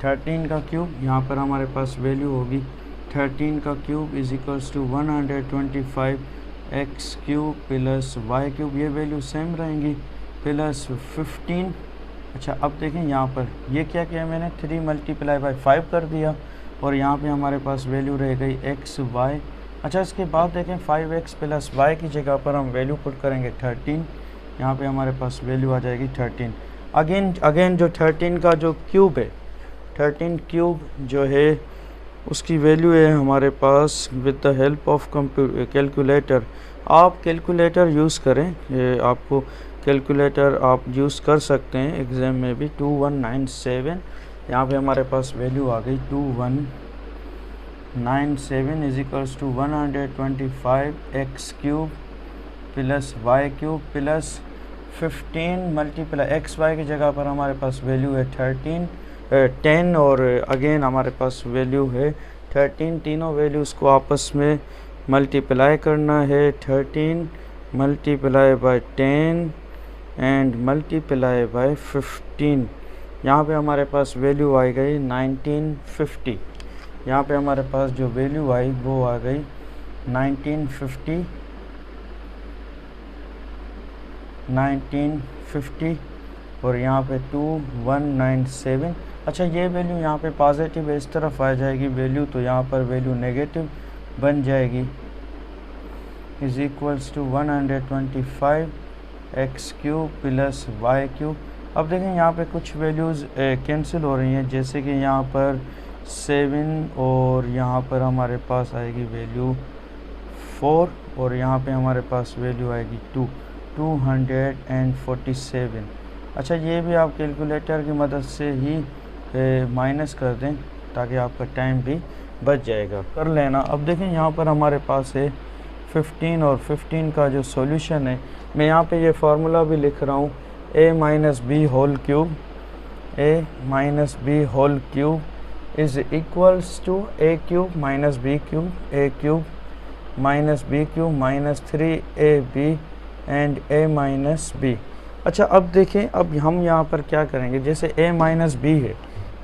थर्टीन का क्यूब, यहाँ पर हमारे पास वैल्यू होगी 13 का cube is equals to 125 x cube plus Y cube, ये वैल्यू सेम रहेंगी, प्लस 15। अच्छा, अब देखें यहाँ पर ये क्या किया मैंने, 3 मल्टीप्लाई बाई 5 कर दिया और यहाँ पे हमारे पास वैल्यू रह गई एक्स वाई। अच्छा, इसके बाद देखें 5x प्लस वाई की जगह पर हम वैल्यू पुट करेंगे 13। यहाँ पे हमारे पास वैल्यू आ जाएगी 13। अगेन जो 13 का जो क्यूब है, 13 क्यूब जो है उसकी वैल्यू है हमारे पास with the help of calculator. आप कैलकुलेटर यूज़ करें, ये आपको कैलकुलेटर आप यूज़ कर सकते हैं एग्ज़ाम में भी। 2197 यहाँ पे हमारे पास वैल्यू आ गई 2197 is equals to 125 cube plus Y cube plus 15 multiply X Y की जगह पर हमारे पास वैल्यू है 10 और अगेन हमारे पास वैल्यू है 13। तीनों वैल्यूज़ को आपस में मल्टीप्लाई करना है। 13 multiply by 10 and multiply by 15। यहाँ पे हमारे पास वैल्यू आई गई 1950। यहाँ पे हमारे पास जो वैल्यू आई वो आ गई 1950 और यहाँ पे 2197। अच्छा, ये वैल्यू यहाँ पे पॉजिटिव है, इस तरफ आ जाएगी वैल्यू, तो यहाँ पर वैल्यू नेगेटिव बन जाएगी is equals to 125 cube plus Y cube. अब देखें यहाँ पे कुछ वैल्यूज़ कैंसिल हो रही हैं, जैसे कि यहाँ पर 7 और यहाँ पर हमारे पास आएगी वैल्यू 4 और यहाँ पे हमारे पास वैल्यू आएगी 247। अच्छा, ये भी आप कैलकुलेटर की मदद से ही माइनस कर दें ताकि आपका टाइम भी बच जाएगा, कर लेना। अब देखें यहाँ पर हमारे पास है 15 और 15 का जो सॉल्यूशन है, मैं यहाँ पे ये फार्मूला भी लिख रहा हूँ, a minus B whole cube is equals to a cube minus b cube, a cube minus b cube minus 3ab and a minus b। अच्छा, अब देखें, अब हम यहाँ पर क्या करेंगे, जैसे a माइनस b है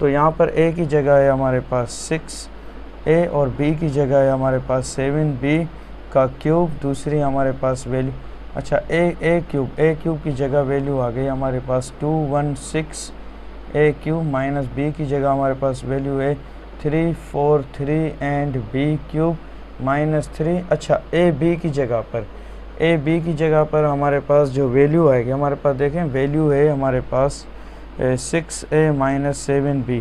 तो यहाँ पर a की जगह है हमारे पास 6a और b की जगह है हमारे पास 7b का क्यूब, दूसरी हमारे पास वैल्यू। अच्छा, a क्यूब की जगह वैल्यू आ गई हमारे पास 216a क्यूब माइनस b की जगह हमारे पास वैल्यू है 343 एंड b क्यूब माइनस 3। अच्छा, a b की जगह पर हमारे पास जो वैल्यू आएगी, हमारे पास देखें वैल्यू है हमारे पास 6a माइनस 7b,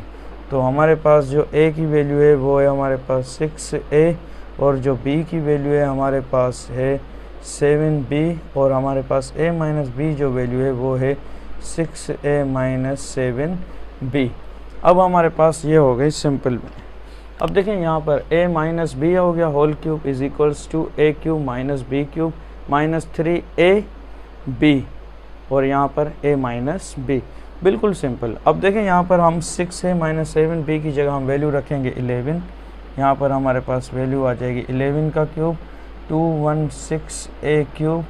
तो हमारे पास जो a की वैल्यू है वो है हमारे पास 6a और जो b की वैल्यू है हमारे पास है 7b और हमारे पास a माइनस b जो वैल्यू है वो है 6a माइनस 7b। अब हमारे पास ये हो गई सिंपल। अब देखें यहाँ पर a माइनस b हो गया whole cube is equals to a cube minus b cube minus 3ab और यहाँ पर a माइनस b, बिल्कुल सिंपल। अब देखें यहाँ पर हम 6a माइनस 7b की जगह हम वैल्यू रखेंगे 11। यहाँ पर हमारे पास वैल्यू आ जाएगी 11 का cube 216a cube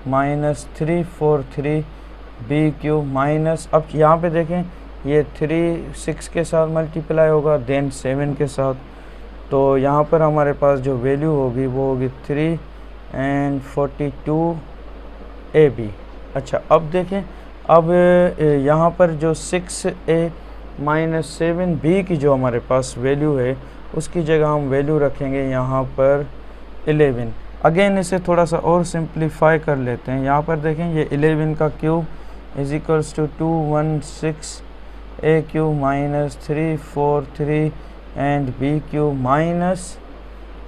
minus 343b cube minus, अब यहाँ पे देखें ये 3 6 के साथ मल्टीप्लाई होगा देन 7 के साथ, तो यहाँ पर हमारे पास जो वैल्यू होगी वो होगी 3 एंड 42ab। अच्छा, अब देखें, अब यहाँ पर जो 6a माइनस 7b की जो हमारे पास वैल्यू है उसकी जगह हम वैल्यू रखेंगे यहाँ पर 11। अगेन इसे थोड़ा सा और सिंप्लीफाई कर लेते हैं। यहाँ पर देखें ये 11 का cube is equals to 216a cube minus 343 and b cube minus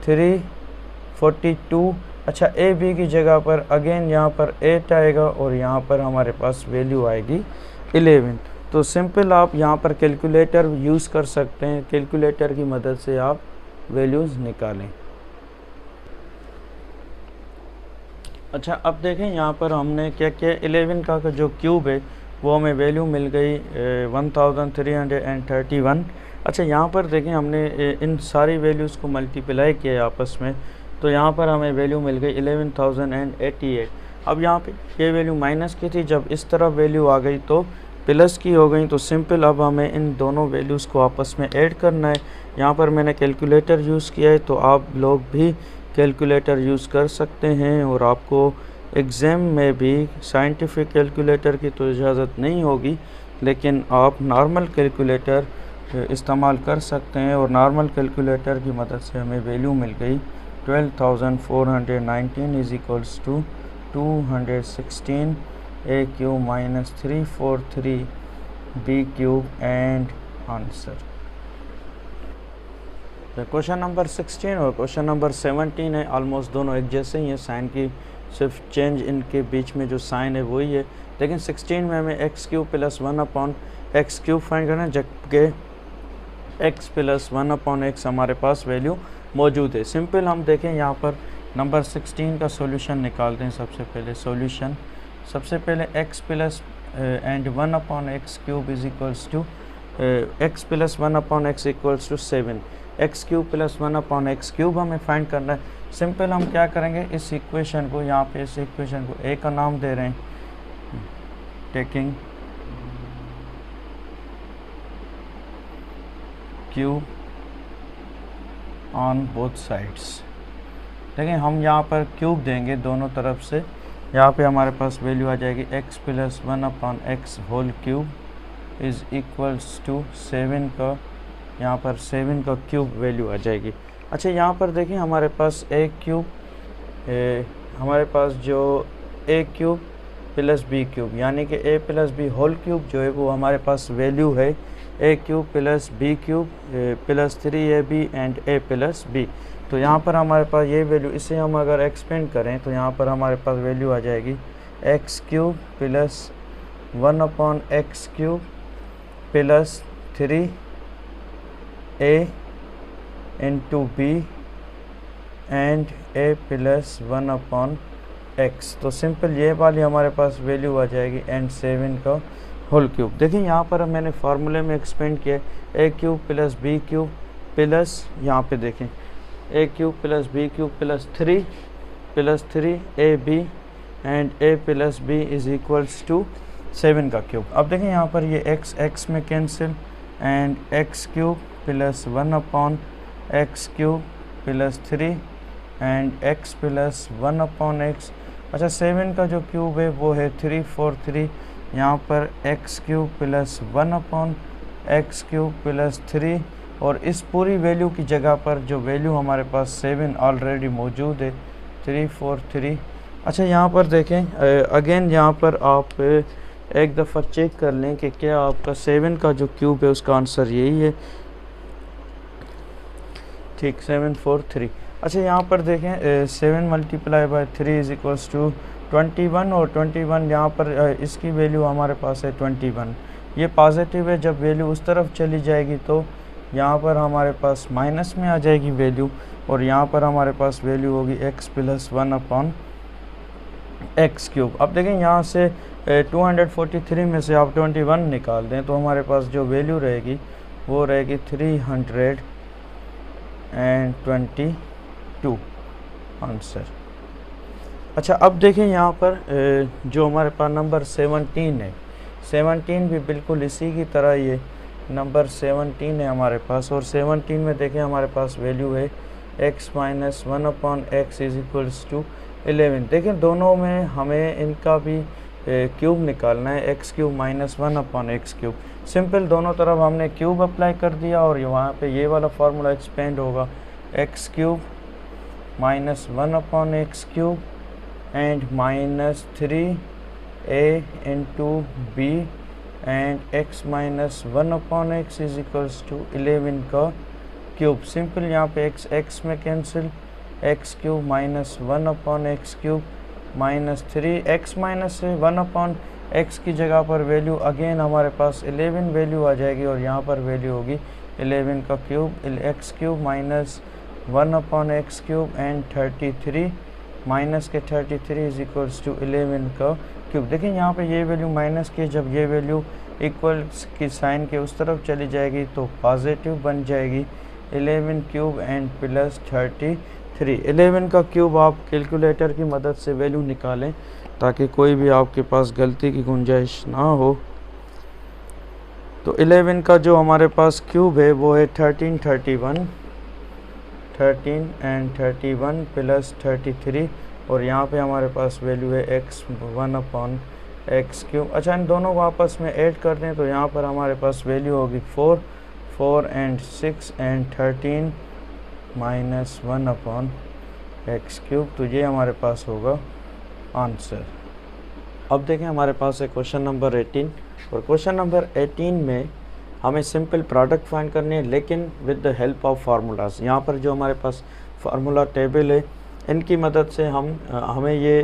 342। अच्छा, ए बी की जगह पर अगेन यहाँ पर 8 आएगा और यहाँ पर हमारे पास वैल्यू आएगी 11। तो सिंपल आप यहाँ पर कैलकुलेटर यूज़ कर सकते हैं, कैलकुलेटर की मदद से आप वैल्यूज़ निकालें। अच्छा, अब देखें यहाँ पर हमने क्या किया, 11 का जो क्यूब है वो हमें वैल्यू मिल गई 1331। अच्छा, यहाँ पर देखें हमने इन सारी वैल्यूज़ को मल्टीप्लाई किया आपस में, तो यहाँ पर हमें वैल्यू मिल गई 11,088। अब यहाँ पे ये वैल्यू माइनस की थी, जब इस तरफ वैल्यू आ गई तो प्लस की हो गई। तो सिंपल अब हमें इन दोनों वैल्यूज़ को आपस में ऐड करना है। यहाँ पर मैंने कैलकुलेटर यूज़ किया है, तो आप लोग भी कैलकुलेटर यूज़ कर सकते हैं। और आपको एग्ज़ाम में भी साइंटिफिक कैलकुलेटर की तो इजाज़त नहीं होगी, लेकिन आप नॉर्मल कैलकुलेटर इस्तेमाल कर सकते हैं। और नॉर्मल कैलकुलेटर की मदद से हमें वैल्यू मिल गई 12,419 is equals to 216 A cube minus 343 B cube and answer. Question number 16 और क्वेश्चन नंबर 17 है, ऑलमोस्ट दोनों एक जैसे ही हैं, साइन की सिर्फ चेंज इनके बीच में जो साइन है वही है। लेकिन 16 में हमें x cube plus 1/x cube find करना है, जबकि x प्लस 1/x हमारे पास वैल्यू मौजूद है। सिंपल हम देखें यहाँ पर नंबर 16 का सॉल्यूशन निकालते हैं। सबसे पहले सॉल्यूशन, सबसे पहले x plus and 1/x cube is equals to x plus 1/x equals to 7। X cube plus 1/x cube हमें फाइंड करना है। सिंपल हम क्या करेंगे, इस इक्वेशन को यहाँ पे इस इक्वेशन को a का नाम दे रहे हैं, taking cube on both sides. देखिए हम यहाँ पर क्यूब देंगे दोनों तरफ से, यहाँ पे हमारे पास वैल्यू आ जाएगी x plus 1/x whole cube is equals to 7 का, यहाँ पर 7 का क्यूब वैल्यू आ जाएगी। अच्छा, यहाँ पर देखिए हमारे पास a क्यूब, हमारे पास जो a cube plus b cube यानी कि a plus b whole cube जो है वो हमारे पास वैल्यू है a cube plus b cube plus 3ab and a plus b। तो यहाँ पर हमारे पास ये वैल्यू, इसे हम अगर एक्सपेंड करें तो यहाँ पर हमारे पास वैल्यू आ जाएगी x cube plus 1/x cube plus 3a into b and a plus 1/x। तो सिंपल ये वाली हमारे पास वैल्यू आ जाएगी एंड 7 का होल क्यूब। देखिए यहाँ पर मैंने फार्मूले में एक्सपेंड किया a cube plus b cube plus, यहाँ पे देखें a cube plus b cube plus 3ab and a plus b is equals to 7 का क्यूब। अब देखें यहाँ पर ये x में cancel and x cube plus 1/x cube plus 3 and x plus 1/x। अच्छा, 7 का जो क्यूब है वो है 343, यहाँ पर x cube plus 1/x cube plus 3, और इस पूरी वैल्यू की जगह पर जो वैल्यू हमारे पास 7 ऑलरेडी मौजूद है 343। अच्छा, यहाँ पर देखें अगेन यहाँ पर आप एक दफ़ा चेक कर लें कि क्या आपका 7 का जो क्यूब है उसका आंसर यही है, ठीक 743। अच्छा, यहाँ पर देखें 7 multiply by 3 is equals to 21, और 21 यहाँ पर इसकी वैल्यू हमारे पास है 21। ये पॉजिटिव है, जब वैल्यू उस तरफ चली जाएगी तो यहाँ पर हमारे पास माइनस में आ जाएगी वैल्यू, और यहाँ पर हमारे पास वैल्यू होगी x प्लस 1/x क्यूब। अब देखें यहाँ से 243 में से आप 21 निकाल दें तो हमारे पास जो वैल्यू रहेगी वो रहेगी 322 आंसर। अच्छा, अब देखें यहाँ पर जो हमारे पास नंबर 17 है, 17 भी बिल्कुल इसी की तरह ये नंबर 17 है हमारे पास, और 17 में देखें हमारे पास वैल्यू है x minus 1/x is equals to 11। देखें दोनों में हमें इनका भी क्यूब निकालना है, x cube minus 1/x cube. Simple दोनों तरफ हमने क्यूब अप्लाई कर दिया, और वहाँ पे ये वाला फार्मूला एक्सपेंड होगा x cube minus 1/x cube and minus 3a into b and x minus 1/x is equals to 11 का क्यूब। सिंपल यहाँ पे x में cancel, x cube minus 1/x cube minus 3x minus 1/x की जगह पर value again हमारे पास 11 value आ जाएगी, और यहाँ पर वैल्यू होगी 11 का cube, x cube minus 1/x cube and 33 minus के 33 इज इक्वल्स टू 11 का क्यूब। देखिए यहाँ पे ये वैल्यू माइनस की, जब ये वैल्यू इक्वल्स की साइन के उस तरफ चली जाएगी तो पॉजिटिव बन जाएगी। 11 क्यूब एंड प्लस 33। 11 का क्यूब आप कैलकुलेटर की मदद से वैल्यू निकालें ताकि कोई भी आपके पास गलती की गुंजाइश ना हो। तो 11 का जो हमारे पास क्यूब है वो है 13 एंड 31 प्लस 33, और यहाँ पे हमारे पास वैल्यू है x 1/x क्यूब। अच्छा, इन दोनों को आपस में ऐड कर दें तो यहाँ पर हमारे पास वैल्यू होगी 4 and 6 and 13 minus 1/x cube. तो ये हमारे पास होगा आंसर। अब देखें हमारे पास है क्वेश्चन नंबर 18, और क्वेश्चन नंबर 18 में हमें सिंपल प्रोडक्ट फाइंड करनी है लेकिन with the help of formulas. यहाँ पर जो हमारे पास फार्मूला टेबल है इनकी मदद से हमें ये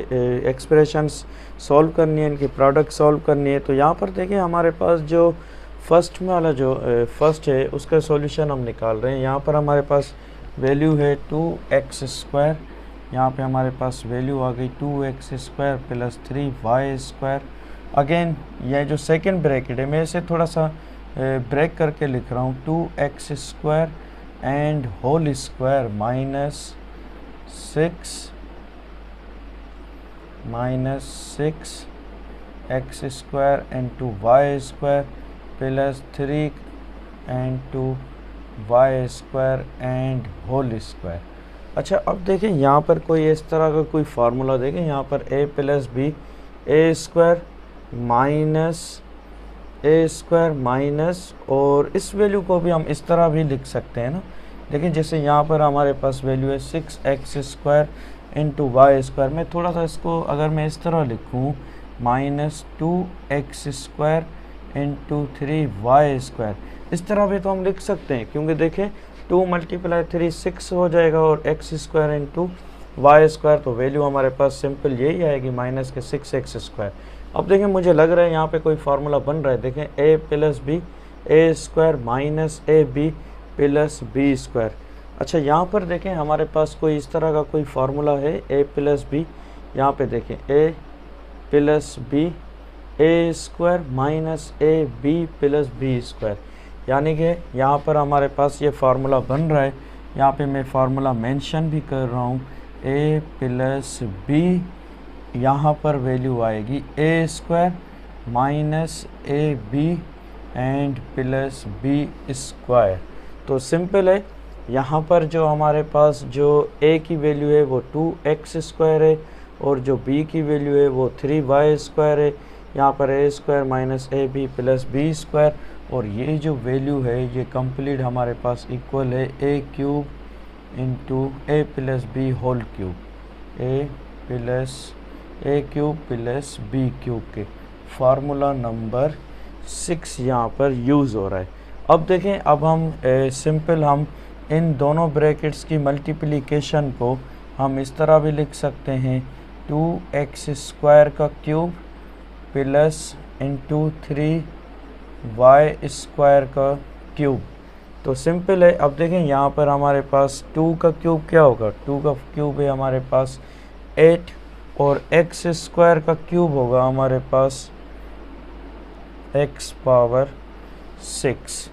एक्सप्रेशंस सॉल्व करनी है, इनकी प्रोडक्ट सॉल्व करनी है। तो यहाँ पर देखिए हमारे पास जो फर्स्ट में वाला जो फर्स्ट है उसका सॉल्यूशन हम निकाल रहे हैं। यहाँ पर हमारे पास वैल्यू है 2x², यहाँ पे हमारे पास वैल्यू आ गई 2x² प्लस 3y²। अगेन ये जो सेकंड ब्रैकेट है मैं इसे थोड़ा सा ब्रेक करके लिख रहा हूँ, 2x² and whole square minus 6x² and 2y² plus 3 and 2y² and whole square. अच्छा, अब देखें यहाँ पर कोई इस तरह का कोई फार्मूला देखें, यहाँ पर a plus B a² minus और इस वैल्यू को भी हम इस तरह भी लिख सकते हैं ना। लेकिन जैसे यहाँ पर हमारे पास वैल्यू है 6x² इंटू y²। मैं थोड़ा सा इसको अगर मैं इस तरह लिखूँ माइनस 2x² इंटू 3y², इस तरह भी तो हम लिख सकते हैं, क्योंकि देखें 2 × 3 6 हो जाएगा और x² इंटू y², तो वैल्यू हमारे पास सिंपल यही आएगी माइनस के 6x²। अब देखें मुझे लग रहा है यहाँ पे कोई फार्मूला बन रहा है। देखें a plus B a² minus ab plus b²। अच्छा, यहाँ पर देखें हमारे पास कोई इस तरह का कोई फार्मूला है a प्लस बी। यहाँ पे देखें a plus B a² minus ab plus b², यानी कि यहाँ पर हमारे पास ये फार्मूला बन रहा है। यहाँ पे मैं फार्मूला मेंशन भी कर रहा हूँ, a प्लस बी, यहाँ पर वैल्यू आएगी a² minus ab and plus b²। तो सिंपल है, यहाँ पर जो हमारे पास जो a की वैल्यू है वो 2x² है और जो b की वैल्यू है वो 3y² है। यहाँ पर a² minus ab plus b², और ये जो वैल्यू है ये कंप्लीट हमारे पास इक्वल है a³ into a plus B whole cube, a³ plus b³ के। फार्मूला नंबर 6 यहाँ पर यूज़ हो रहा है। अब देखें, अब हम सिंपल हम इन दोनों ब्रैकेट्स की मल्टीप्लिकेशन को हम इस तरह भी लिख सकते हैं, 2x² का क्यूब प्लस इंटू 3y² का क्यूब। तो सिंपल है। अब देखें यहाँ पर हमारे पास 2 का क्यूब क्या होगा, 2 का क्यूब है हमारे पास 8 और x² का क्यूब होगा हमारे पास x पावर 6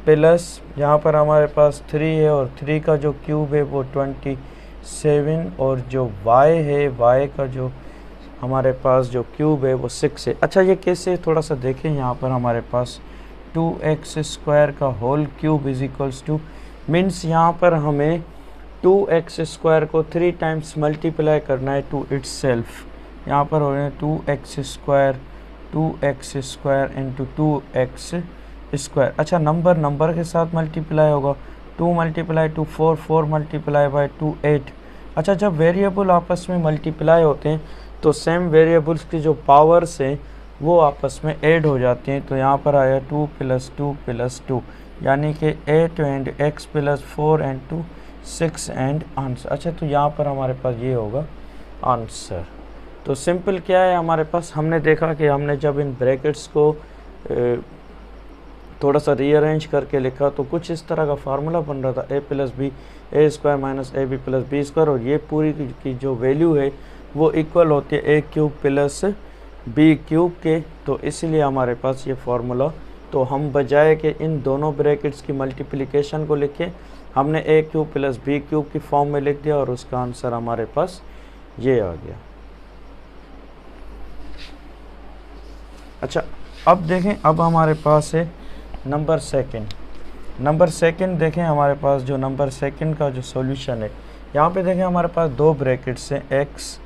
प्लस यहाँ पर हमारे पास 3 है और 3 का जो क्यूब है वो 27 और जो y है, y का जो हमारे पास जो क्यूब है वो 6 है। अच्छा, ये कैसे थोड़ा सा देखें, यहाँ पर हमारे पास 2x² का whole cube is equals to means यहाँ पर हमें 2x² को 3 टाइम्स मल्टीप्लाई करना है टू इट्स सेल्फ। यहाँ पर हो रहे हैं 2x² इंटू 2x²। अच्छा, नंबर के साथ मल्टीप्लाई होगा, 2 × 2 4, 4 × 2 8। अच्छा, जब वेरिएबल आपस में मल्टीप्लाई होते हैं तो सेम वेरिएबल्स की जो पावर्स हैं वो आपस में ऐड हो जाती हैं। तो यहाँ पर आया 2 + 2 + 2, यानी कि 8 and x + 4 and 2 6 and answer. अच्छा, तो यहाँ पर हमारे पास ये होगा आंसर। तो सिंपल क्या है हमारे पास, हमने देखा कि हमने जब इन ब्रैकेट्स को थोड़ा सा रीअरेंज करके लिखा तो कुछ इस तरह का फार्मूला बन रहा था A plus B A square minus A B plus B square, और ये पूरी की जो वैल्यू है वो इक्वल होती है A cube plus B cube के। तो इसलिए हमारे पास ये फार्मूला, तो हम बजाय कि इन दोनों ब्रैकेट्स की मल्टीप्लिकेशन को लिखे, हमने ए क्यूब प्लस बी क्यूब की फॉर्म में लिख दिया और उसका आंसर हमारे पास ये आ गया। अच्छा, अब देखें, अब हमारे पास है नंबर सेकंड देखें, हमारे पास जो नंबर सेकंड का जो सॉल्यूशन है, यहाँ पे देखें हमारे पास दो ब्रैकेट्स हैं, x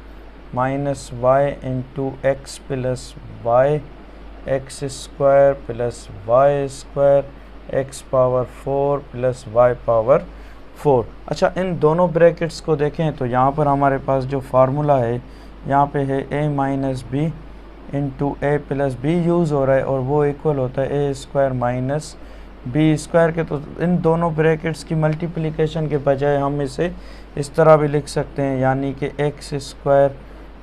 minus Y into X plus Y x square plus Y square x power 4 plus Y power 4। अच्छा, इन दोनों ब्रैकेट्स को देखें तो यहाँ पर हमारे पास जो फार्मूला है यहाँ पे है a minus B into A plus B use हो रहा है, और वो इक्वल होता है A square minus B square के। तो इन दोनों ब्रैकेट्स की मल्टीप्लिकेशन के बजाय हम इसे इस तरह भी लिख सकते हैं, यानी कि X square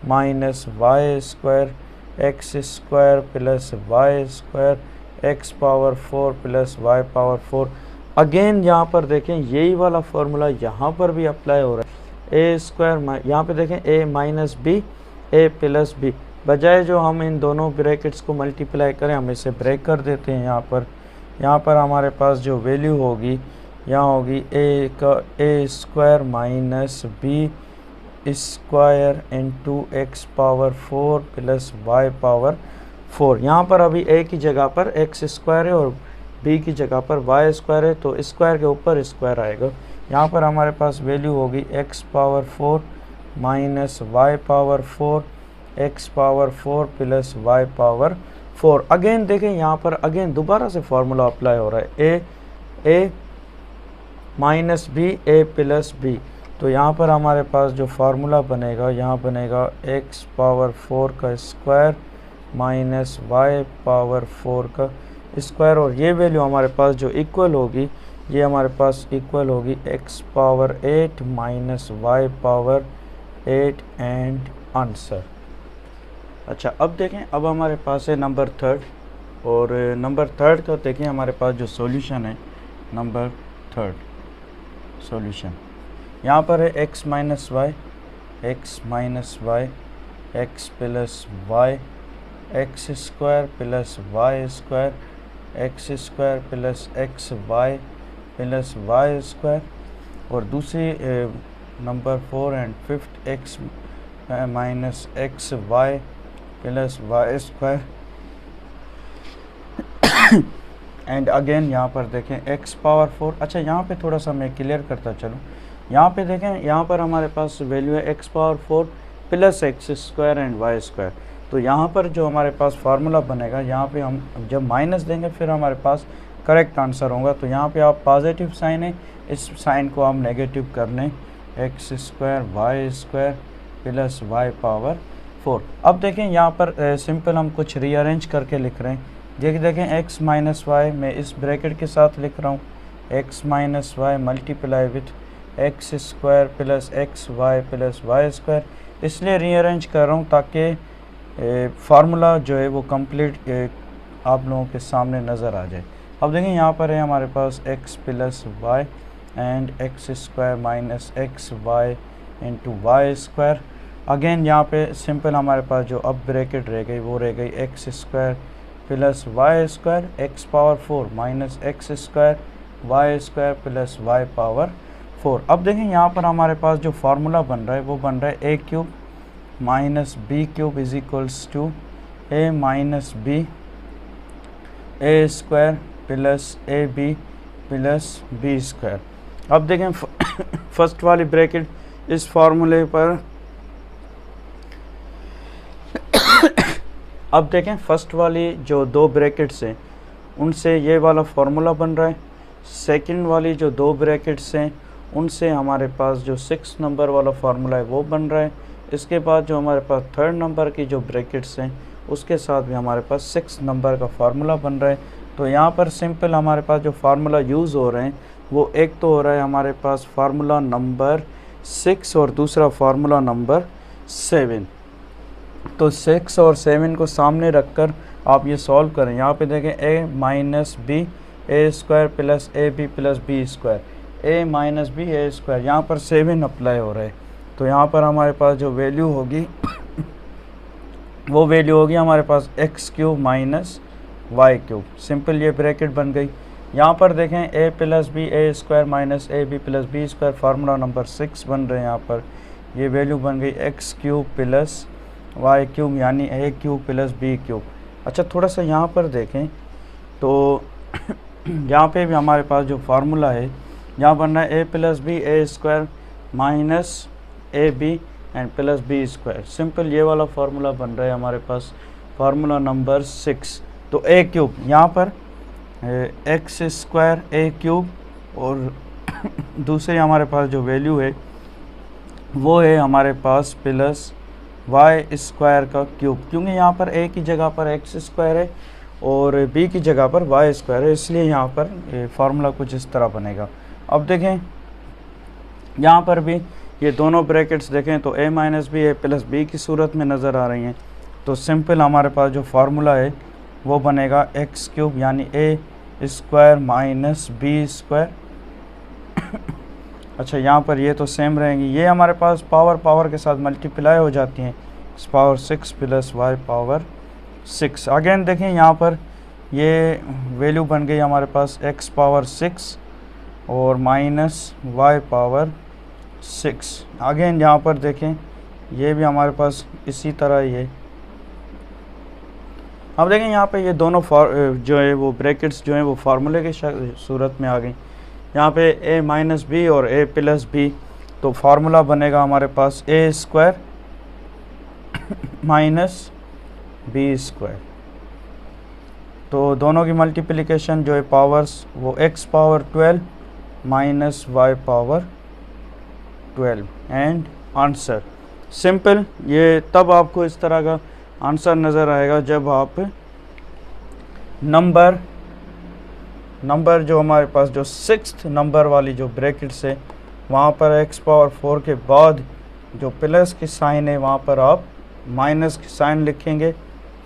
minus Y square x square plus Y square x power 4 plus Y power 4। Again यहाँ पर देखें यही वाला फार्मूला यहाँ पर भी अप्लाई हो रहा है, ए स्क्वायर, यहाँ पे देखें ए minus B a plus B, बजाय जो हम इन दोनों ब्रैकेट्स को मल्टीप्लाई करें हम इसे ब्रेक कर देते हैं। यहाँ पर हमारे पास जो वैल्यू होगी यहाँ होगी A square minus B square into X power 4 plus Y power 4। यहाँ पर अभी ए की जगह पर एक्स स्क्वायर है और बी की जगह पर वाई स्क्वायर है, तो स्क्वायर के ऊपर स्क्वायर आएगा। यहाँ पर हमारे पास वैल्यू होगी X power 4 minus Y power 4 X power 4 plus Y power 4। Again देखें यहाँ पर अगेन दोबारा से फार्मूला अप्लाई हो रहा है, A minus B a plus B. तो यहाँ पर हमारे पास जो फार्मूला बनेगा यहाँ बनेगा एक्स पावर 4 का स्क्वायर माइनस वाई पावर 4 का स्क्वायर, और ये वैल्यू हमारे पास जो इक्वल होगी ये हमारे पास इक्वल होगी X power 8 minus Y power 8 and answer. अच्छा, अब देखें, अब हमारे पास है नंबर थर्ड, और नंबर थर्ड का देखें हमारे पास जो सॉल्यूशन है, नंबर थर्ड सॉल्यूशन यहाँ पर है x minus y x plus Y x square plus Y square x square plus x y plus Y square, और दूसरी number 4 and fifth x minus x y plus Y square and again यहाँ पर देखें x power 4। अच्छा, यहाँ पे थोड़ा सा मैं क्लियर करता चलूँ, यहाँ पे देखें यहाँ पर हमारे पास वैल्यू है x power 4 plus x square and y square. तो यहाँ पर जो हमारे पास फार्मूला बनेगा, यहाँ पे हम जब माइनस देंगे फिर हमारे पास करेक्ट आंसर होगा। तो यहाँ पे आप पॉजिटिव साइन है, इस साइन को आप नेगेटिव कर लें, x square y square plus Y power 4। अब देखें यहाँ पर सिंपल हम कुछ रीअरेंज करके लिख रहे हैं। देखें एक्स माइनस वाई मैं इस ब्रैकेट के साथ लिख रहा हूँ, x minus y multiply with x square plus x y plus Y square, इसलिए रीअरेंज कर रहा हूँ ताकि फार्मूला जो है वो कंप्लीट आप लोगों के सामने नज़र आ जाए। अब देखें यहाँ पर है हमारे पास x plus y and x square minus x y into y square. Again यहाँ पे सिंपल हमारे पास जो अब ब्रैकेट रह गई वो रह गई x square plus Y square x power 4 minus x square y square plus Y power 4। अब देखें यहाँ पर हमारे पास जो फार्मूला बन रहा है वो बन रहा है A cube minus B cube is equals to A minus B A square plus A B plus B square. अब देखें फर्स्ट वाली ब्रैकेट इस फार्मूले पर अब देखें फर्स्ट वाली जो दो ब्रैकेट्स हैं उनसे ये वाला फार्मूला बन रहा है, सेकंड वाली जो दो ब्रैकेट्स हैं उनसे हमारे पास जो 6 नंबर वाला फार्मूला है वो बन रहा है। इसके बाद जो हमारे पास थर्ड नंबर की जो ब्रैकेट्स हैं उसके साथ भी हमारे पास 6 नंबर का फार्मूला बन रहा है। तो यहाँ पर सिंपल हमारे पास जो फार्मूला यूज़ हो रहे हैं वो एक तो हो रहा है हमारे पास फार्मूला नंबर 6 और दूसरा फार्मूला नंबर 7। तो 6 और 7 को सामने रखकर आप ये सॉल्व करें। यहाँ पे देखें a minus B A square plus A B plus B square, a minus B A square. यहाँ पर 7 अप्लाई हो रहा है, तो यहाँ पर हमारे पास जो वैल्यू होगी वो वैल्यू होगी हमारे पास X cube minus Y cube. Simple ये ब्रैकेट बन गई। यहाँ पर देखें A plus B A square minus A B plus B square, formula number 6 बन रहे हैं। यहाँ पर ये वैल्यू बन गई x cube plus Y cube यानी a cube plus B cube. अच्छा थोड़ा सा यहाँ पर देखें तो यहाँ पे भी हमारे पास जो फार्मूला है यहाँ बन रहा है A plus B A square minus A B and plus B square. Simple ये वाला फार्मूला बन रहा है हमारे पास, फार्मूला नंबर 6। तो ए क्यूब यहाँ पर एक्स स्क्वायर ए क्यूब और दूसरे हमारे पास जो वैल्यू है वो है हमारे पास प्लस वाई स्क्वायर का क्यूब, क्योंकि यहाँ पर ए की जगह पर एक्स स्क्वायर है और बी की जगह पर वाई स्क्वायर है, इसलिए यहाँ पर फार्मूला कुछ इस तरह बनेगा। अब देखें यहाँ पर भी ये दोनों ब्रैकेट्स देखें तो a minus B a plus B की सूरत में नज़र आ रही हैं। तो सिंपल हमारे पास जो फार्मूला है वो बनेगा एक्स क्यूब यानी ए स्क्वायर माइनस बी स्क्वायर। अच्छा यहाँ पर ये तो सेम रहेंगी, ये हमारे पास पावर के साथ मल्टीप्लाई हो जाती हैं, power 6 plus Y power 6। Again देखें यहाँ पर ये वैल्यू बन गई हमारे पास x पावर 6 और माइनस वाई पावर 6। अगेन यहाँ पर देखें ये भी हमारे पास इसी तरह ही है। अब देखें यहाँ पे ये दोनों जो है वो ब्रैकेट्स जो हैं वो फार्मूले के सूरत में आ गई। यहाँ पे a माइनस बी और a प्लस बी, तो फार्मूला बनेगा हमारे पास a square minus B square. तो दोनों की मल्टीप्लिकेशन जो है पावर्स वो x power 12 minus Y power 12 and answer. Simple ये तब आपको इस तरह का आंसर नज़र आएगा जब आप नंबर जो हमारे पास जो 6th नंबर वाली जो ब्रैकेट्स है वहाँ पर x पावर 4 के बाद जो प्लस की साइन है वहाँ पर आप माइनस की साइन लिखेंगे,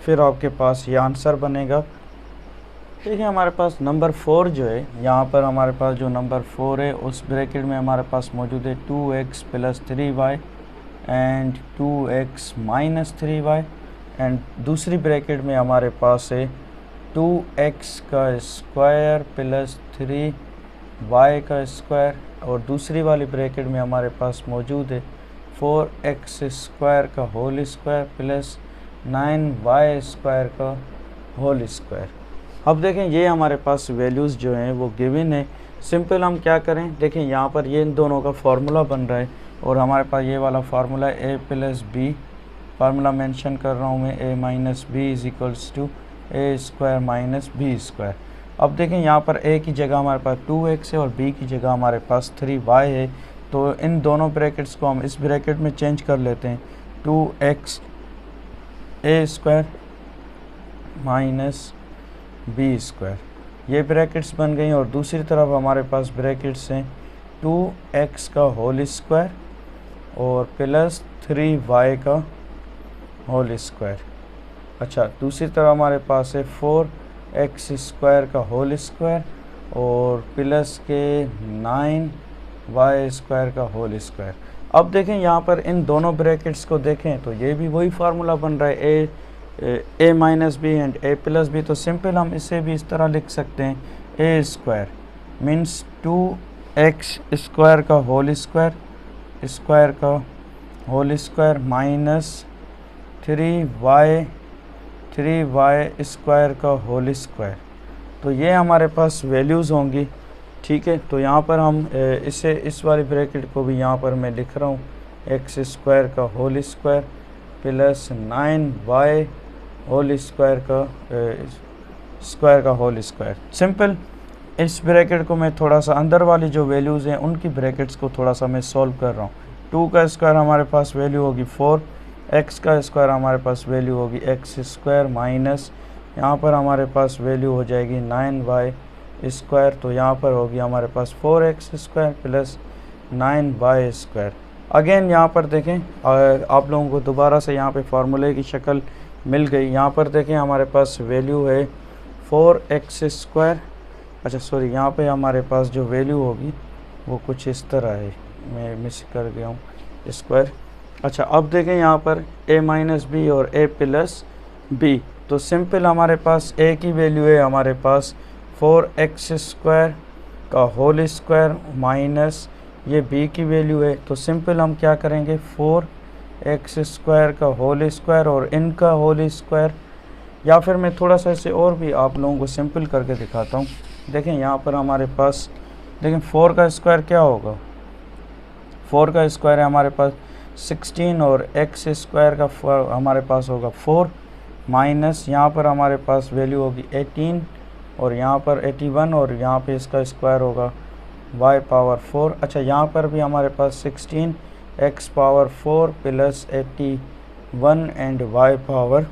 फिर आपके पास ये आंसर बनेगा। देखिए हमारे पास नंबर 4 जो है यहाँ पर हमारे पास जो नंबर 4 है उस ब्रैकेट में हमारे पास मौजूद है 2x plus 3y and 2x minus 3y and दूसरी ब्रैकेट में हमारे पास है 2x का स्क्वायर प्लस 3y का स्क्वायर और दूसरी वाली ब्रैकेट में हमारे पास मौजूद है 4x स्क्वायर का whole square plus 9y square का होल स्क्वायर। अब देखें ये हमारे पास वैल्यूज़ जो हैं वो गिवन है। सिंपल हम क्या करें, देखें यहाँ पर ये इन दोनों का फार्मूला बन रहा है और हमारे पास ये वाला formula A plus B, formula mention कर रहा हूँ मैं, A minus B is equals to A square minus B square. अब देखें यहाँ पर a की जगह हमारे पास 2x है और b की जगह हमारे पास 3y है, तो इन दोनों ब्रैकेट्स को हम इस ब्रैकेट में चेंज कर लेते हैं 2x a square minus B square. ये ब्रैकेट्स बन गई और दूसरी तरफ हमारे पास ब्रैकेट्स हैं 2x का होल स्क्वायर और प्लस 3y का होल स्क्वायर। अच्छा दूसरी तरफ हमारे पास है 4x स्क्वायर का होल स्क्वायर और प्लस के 9y स्क्वायर का होल स्क्वायर। अब देखें यहाँ पर इन दोनों ब्रैकेट्स को देखें तो ये भी वही फार्मूला बन रहा है A minus B and A plus B. तो सिंपल हम इसे भी इस तरह लिख सकते हैं A square means 2x square का whole square minus 3y square का होल स्क्वायर। तो ये हमारे पास वैल्यूज़ होंगी, ठीक है। तो यहाँ पर हम इसे इस वाली ब्रैकेट को भी यहाँ पर मैं लिख रहा हूँ एक्स स्क्वायर का whole square plus 9y whole square का होल स्क्वायर। सिंपल इस ब्रैकेट को मैं थोड़ा सा अंदर वाली जो वैल्यूज़ हैं उनकी ब्रैकेट्स को थोड़ा सा मैं सॉल्व कर रहा हूँ। 2 का स्क्वायर हमारे पास वैल्यू होगी 4, x का स्क्वायर हमारे पास वैल्यू होगी x स्क्वायर माइनस यहाँ पर हमारे पास वैल्यू हो जाएगी 9y स्क्वायर। तो यहाँ पर होगी हमारे पास 4x square plus 9y square. Again यहाँ पर देखें आप लोगों को दोबारा से यहाँ पे फार्मूले की शक्ल मिल गई। यहाँ पर देखें हमारे पास वैल्यू है 4x स्क्वायर अच्छा सॉरी, यहाँ पे हमारे पास जो वैल्यू होगी वो कुछ इस तरह है, मैं मिस कर गया हूँ, स्क्वायर। अच्छा अब देखें यहाँ पर a माइनस बी और a प्लस बी, तो सिंपल हमारे पास a की वैल्यू है हमारे पास 4x स्क्वायर का होल स्क्वायर माइनस ये b की वैल्यू है, तो सिंपल हम क्या करेंगे 4x स्क्वायर का होल स्क्वायर और इनका होल स्क्वायर, या फिर मैं थोड़ा सा इसे और भी आप लोगों को सिंपल करके दिखाता हूँ। देखें यहाँ पर हमारे पास देखें 4 का स्क्वायर क्या होगा, 4 का स्क्वायर है हमारे पास 16 और x स्क्वायर का हमारे पास होगा 4 माइनस यहाँ पर हमारे पास वैल्यू होगी 18 और यहाँ पर 81 और यहाँ पे इसका स्क्वायर होगा y पावर 4। अच्छा यहाँ पर भी हमारे पास 16 x power 4 plus 81 and y power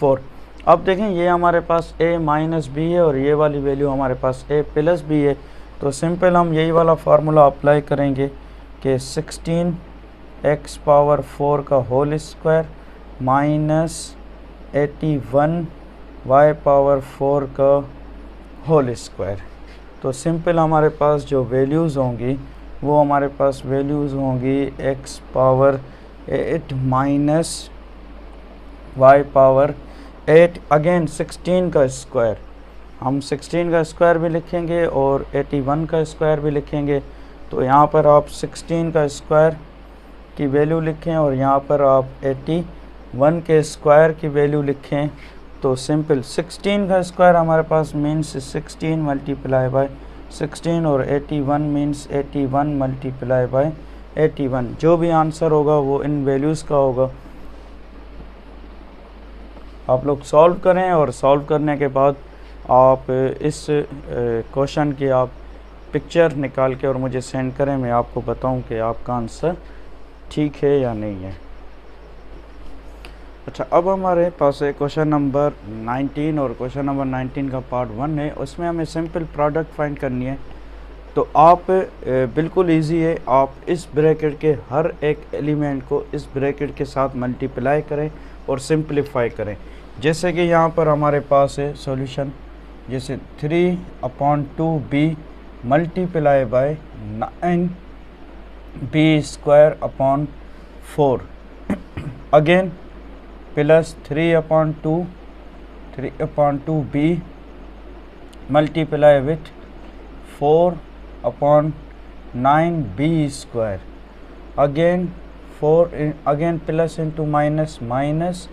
4। अब देखें ये हमारे पास a माइनस बी है और ये वाली वैल्यू हमारे पास a प्लस बी है, तो सिंपल हम यही वाला फार्मूला अप्लाई करेंगे कि 16 x पावर 4 का whole square minus 81 y power 4 का होल स्क्वायर। तो सिंपल हमारे पास जो वैल्यूज़ होंगी वो हमारे पास वैल्यूज़ होंगी x power 8 minus y power 8, again 16 का स्क्वायर, हम 16 का स्क्वायर भी लिखेंगे और 81 का स्क्वायर भी लिखेंगे। तो यहाँ पर आप 16 का स्क्वायर की वैल्यू लिखें और यहाँ पर आप 81 के स्क्वायर की वैल्यू लिखें, तो सिंपल 16 का स्क्वायर हमारे पास मीन्स 16 मल्टीप्लाई बाय 16 और 81 मीन्स 81 मल्टीप्लाई बाय 81। जो भी आंसर होगा वो इन वैल्यूज़ का होगा। आप लोग सॉल्व करें और सॉल्व करने के बाद आप इस क्वेश्चन की आप पिक्चर निकाल के और मुझे सेंड करें, मैं आपको बताऊं कि आपका आंसर ठीक है या नहीं है। अच्छा अब हमारे पास है क्वेश्चन नंबर 19 और क्वेश्चन नंबर 19 का पार्ट 1 है, उसमें हमें सिंपल प्रोडक्ट फाइंड करनी है। तो आप बिल्कुल इजी है, आप इस ब्रैकेट के हर एक एलिमेंट को इस ब्रैकेट के साथ मल्टीप्लाई करें और सिंपलीफाई करें। जैसे कि यहाँ पर हमारे पास है सॉल्यूशन, जैसे 3/2b multiply by 9b square upon 4 again plus 3/2b multiply with 4/9b square again 4 again plus into minus minus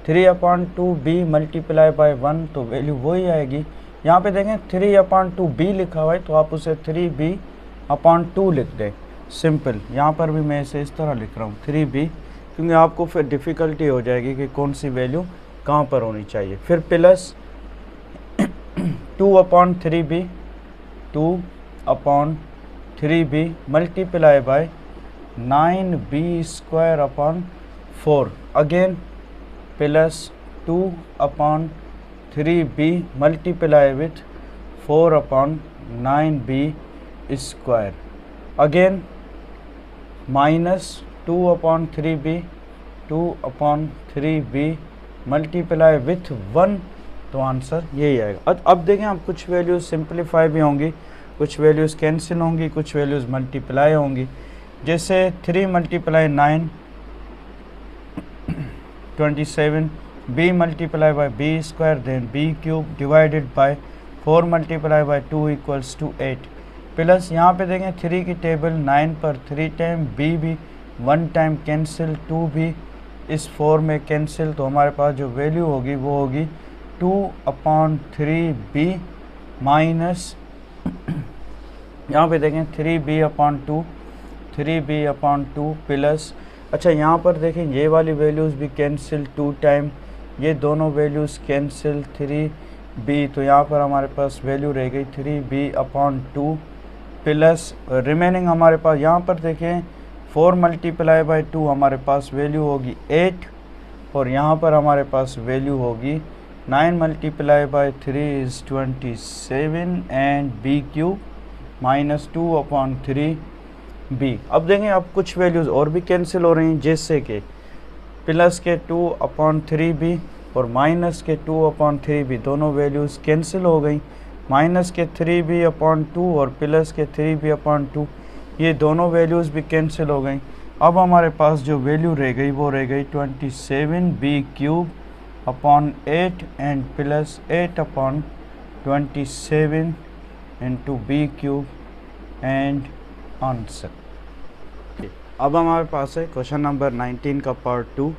3/2b multiply by 1, तो वैल्यू वही आएगी। यहाँ पे देखें 3/2b लिखा हुआ है तो आप उसे 3b/2 लिख दें, सिंपल। यहाँ पर भी मैं इसे इस तरह लिख रहा हूँ 3b, क्योंकि आपको फिर डिफ़िकल्टी हो जाएगी कि कौन सी वैल्यू कहाँ पर होनी चाहिए। फिर plus 2/3b multiply by 9b square upon 4 again plus 2/3b multiply with 4/9b square again minus 2/3b multiply with 1, तो आंसर यही आएगा। अब देखें हम कुछ वैल्यूज़ सिंपलीफाई भी होंगी, कुछ वैल्यूज़ कैंसिल होंगी, कुछ वैल्यूज़ मल्टीप्लाई होंगी। जैसे 3 multiply 9 27, b multiply by b square then b cube divided by 4 multiply by 2 equals to 8 plus यहाँ पे देखें 3 की टेबल 9 पर 3 टाइम b भी 1 टाइम कैंसिल, 2 भी इस 4 में कैंसिल, तो हमारे पास जो वैल्यू होगी वो होगी 2/3b माइनस यहाँ पे देखें 3b/2 प्लस, अच्छा यहाँ पर देखें ये वाली वैल्यूज़ भी कैंसिल, 2 टाइम ये दोनों वैल्यूज़ कैंसिल 3b, तो यहाँ पर हमारे पास वैल्यू रह गई 3b/2 प्लस रिमेनिंग हमारे पास यहाँ पर देखें 4 मल्टीप्लाई बाय 2 हमारे पास वैल्यू होगी 8 और यहाँ पर हमारे पास वैल्यू होगी 9 multiply by 3 is 27 and b cube minus 2/3b। अब देखें अब कुछ वैल्यूज़ और भी कैंसिल हो रही हैं, जैसे कि प्लस के 2/3b और माइनस के 2/3b दोनों वैल्यूज़ कैंसिल हो गई माइनस के 3b/2 और प्लस के 3b/2, ये दोनों वैल्यूज़ भी कैंसिल हो गई। अब हमारे पास जो वैल्यू रह गई वो रह गई 27b³ and plus 8/27 into b³ and answer. अब हमारे पास है क्वेश्चन नंबर 19 का पार्ट 2,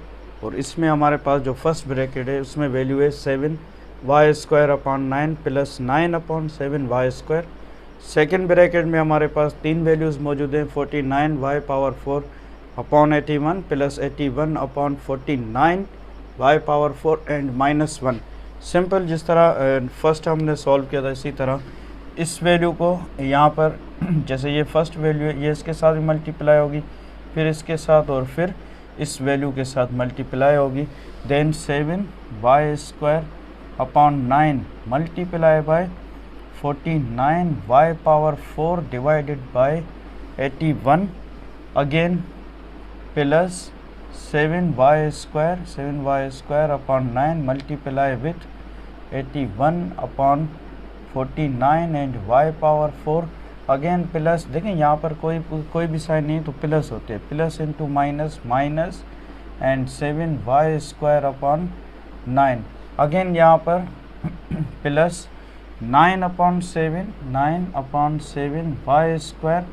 और इसमें हमारे पास जो फर्स्ट ब्रैकेट है उसमें वैल्यू है 7y² plus 9/7y²। Second bracket में हमारे पास तीन वैल्यूज़ मौजूद हैं, 49y⁴/81 plus 81/49y⁴ and -1। Simple, जिस तरह फर्स्ट हमने सॉल्व किया था इसी तरह इस वैल्यू को यहाँ पर जैसे ये फर्स्ट वैल्यू है, ये इसके साथ मल्टीप्लाई होगी, फिर इसके साथ और फिर इस वैल्यू के साथ मल्टीप्लाई होगी। Then 7y² multiply by 49y⁴ divided by 81 again plus 7y² multiply with 81/49 and y⁴ again plus. देखें यहाँ पर कोई भी साइन नहीं तो प्लस होते हैं, plus into minus minus and 7y²/9 again यहाँ पर plus 9/7y²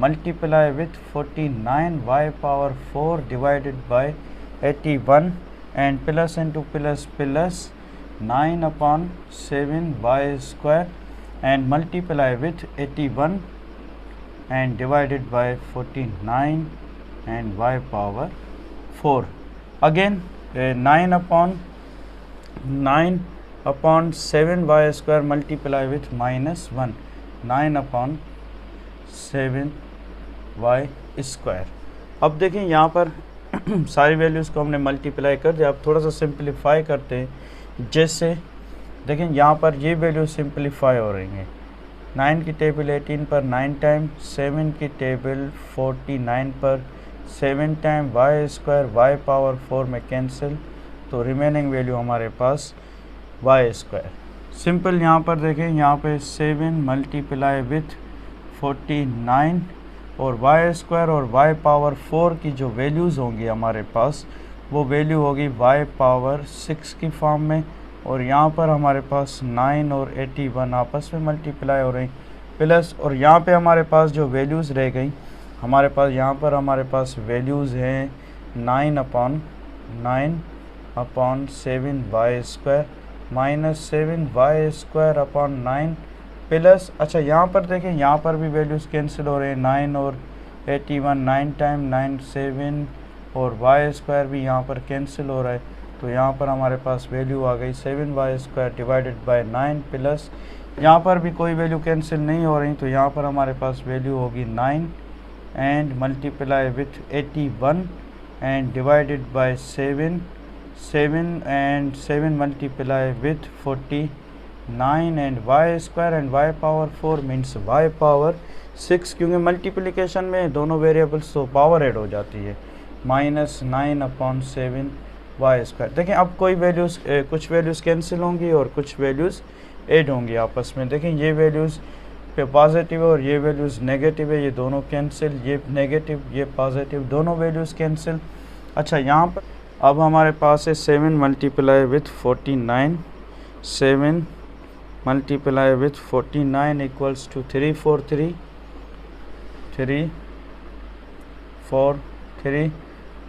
multiply with 49y⁴ divided by 81 and plus into plus plus 9/7y² and multiply with 81 and divided by 49 and y⁴ again 9/7y² multiply with -1 9/7y²। अब देखें यहाँ पर सारी values को हमने multiply कर दिया। अब थोड़ा सा सिंप्लीफाई करते हैं। जैसे देखें यहाँ पर ये वैल्यू सिंप्लीफाई हो रही हैं, 9 की टेबल 18 पर 9 टाइम, 7 की टेबल 49 पर 7 टाइम, y² में कैंसिल, तो रिमेनिंग वैल्यू हमारे पास y²। सिंपल यहाँ पर देखें, यहाँ पे 7 मल्टीप्लाई विथ 49 और y² और y⁴ की जो वैल्यूज़ होंगी हमारे पास वो वैल्यू होगी y⁴ की फॉर्म में, और यहाँ पर हमारे पास 9 और 81 आपस में मल्टीप्लाई हो रही प्लस, और यहाँ पे हमारे पास जो वैल्यूज़ रह गई हमारे पास यहाँ पर हमारे पास वैल्यूज़ हैं 9/7y² माइनस 7y²/9 प्लस। अच्छा यहाँ पर देखें, यहाँ पर भी वैल्यूज़ कैंसिल हो रहे हैं, 9 और 81 9 टाइम 9 7 और y² भी यहाँ पर कैंसिल हो रहा है, तो यहाँ पर हमारे पास वैल्यू आ गई 7y² डिवाइडेड बाय 9 प्लस, यहाँ पर भी कोई वैल्यू कैंसिल नहीं हो रही, तो यहाँ पर हमारे पास वैल्यू होगी 9 and multiply with 81 and divided by 7 and 7 multiply with 49 and y² and y⁴ means y⁴, क्योंकि मल्टीप्लिकेशन में दोनों वेरिएबल्स तो पावर ऐड हो जाती है, -9/7y²। देखें अब कोई वैल्यूज़ कुछ वैल्यूज़ कैंसिल होंगी और कुछ वैल्यूज़ ऐड होंगी आपस में। देखें ये वैल्यूज़ पे पॉजिटिव है और ये वैल्यूज़ नेगेटिव है, ये दोनों कैंसिल, ये नेगेटिव ये पॉजिटिव, दोनों वैल्यूज़ कैंसिल। अच्छा यहाँ पर अब हमारे पास है 7 multiply with 49, 7 multiply with 49 equals to 343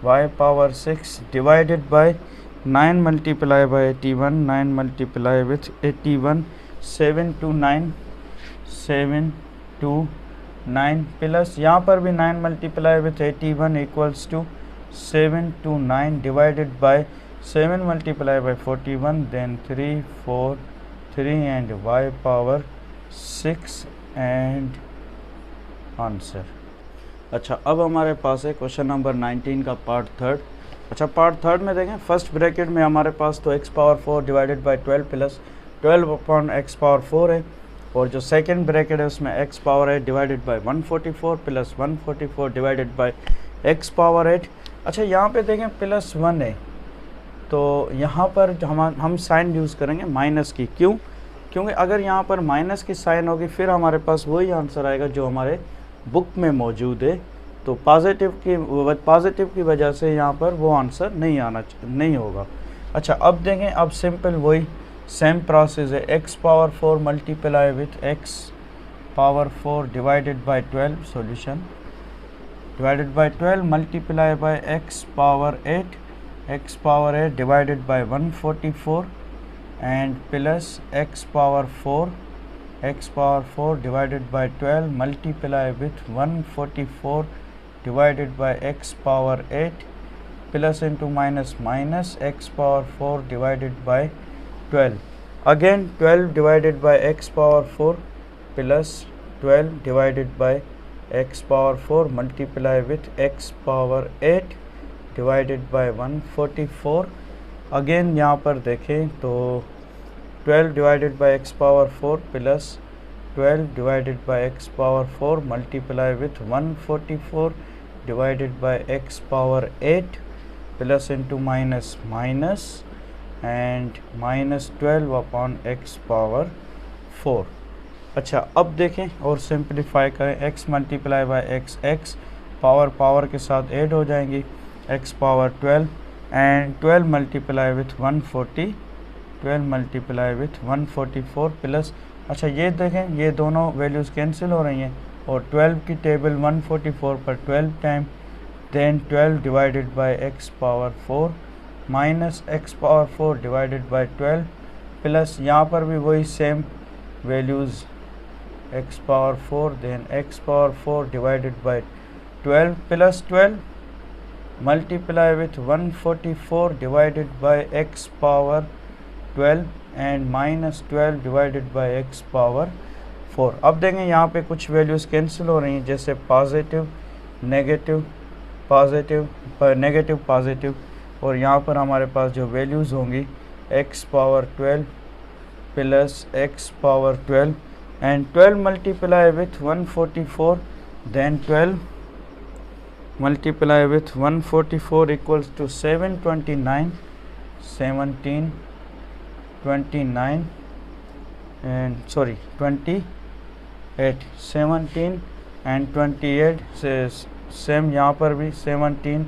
y⁴ divided by 9 multiply by 81, 9 multiply with 81, 7 to 9 plus यहाँ पर भी 9 multiply with 81 equals to 7 to 9 divided by 7 multiply by 41, then 3 4 3 and y⁴ and answer. अच्छा अब हमारे पास है क्वेश्चन नंबर 19 का part 3। अच्छा पार्ट 3 में देखें, फर्स्ट ब्रैकेट में हमारे पास तो x⁴ divided by 12 plus 12/x⁴ है, और जो सेकंड ब्रैकेट है उसमें x⁴ divided by 144 plus 144 divided by x⁴। अच्छा यहाँ पे देखें +1 है, तो यहाँ पर हम साइन यूज़ करेंगे माइनस की। क्यों? क्योंकि अगर यहाँ पर माइनस की साइन होगी फिर हमारे पास वही आंसर आएगा जो हमारे बुक में मौजूद है। तो पॉजिटिव की वजह से यहाँ पर वो आंसर नहीं होगा। अच्छा, अब देखें, अब सिंपल वही सेम प्रोसेस है। x power 4 multiply with x power 4 divided by 12 solution divided by 12 multiply by x power 8 divided by 144 and plus x power 4 divided by 12 multiply with 144 divided by x power 8 plus into minus x power 4 divided by 12. Again 12 divided by x power 4 plus 12 divided by x power 4 multiply with x power 8 divided by 144. Again यहाँ पर देखें तो 12 divided by x power 4 plus 12 divided by x power 4 multiply with 144 divided by x power 8 plus into minus and minus 12 upon x power 4. अच्छा, अब देखें और simplify करें। x multiply by x power के साथ ऐड हो जाएंगी, x power 12 and 12 multiply with 144 plus, अच्छा ये देखें ये दोनों वैल्यूज़ कैंसिल हो रही हैं और 12 की टेबल 144 पर 12 time, then 12 divided by x power 4 minus x power 4 divided by 12 plus यहाँ पर भी वही same values x power 4 then x power 4 divided by 12 plus 12 multiply with 144 divided by x power 12 and minus 12 divided by x power 4. अब देखें यहाँ पे कुछ values cancel हो रही हैं, जैसे पॉजिटिव पॉजिटिव और यहाँ पर हमारे पास जो वैल्यूज़ होंगी x power 12 plus x power 12 and 12 multiply with 144 then 12 multiply with 144 equals to 729 and sorry 28 17 and 28 says same यहाँ पर भी 17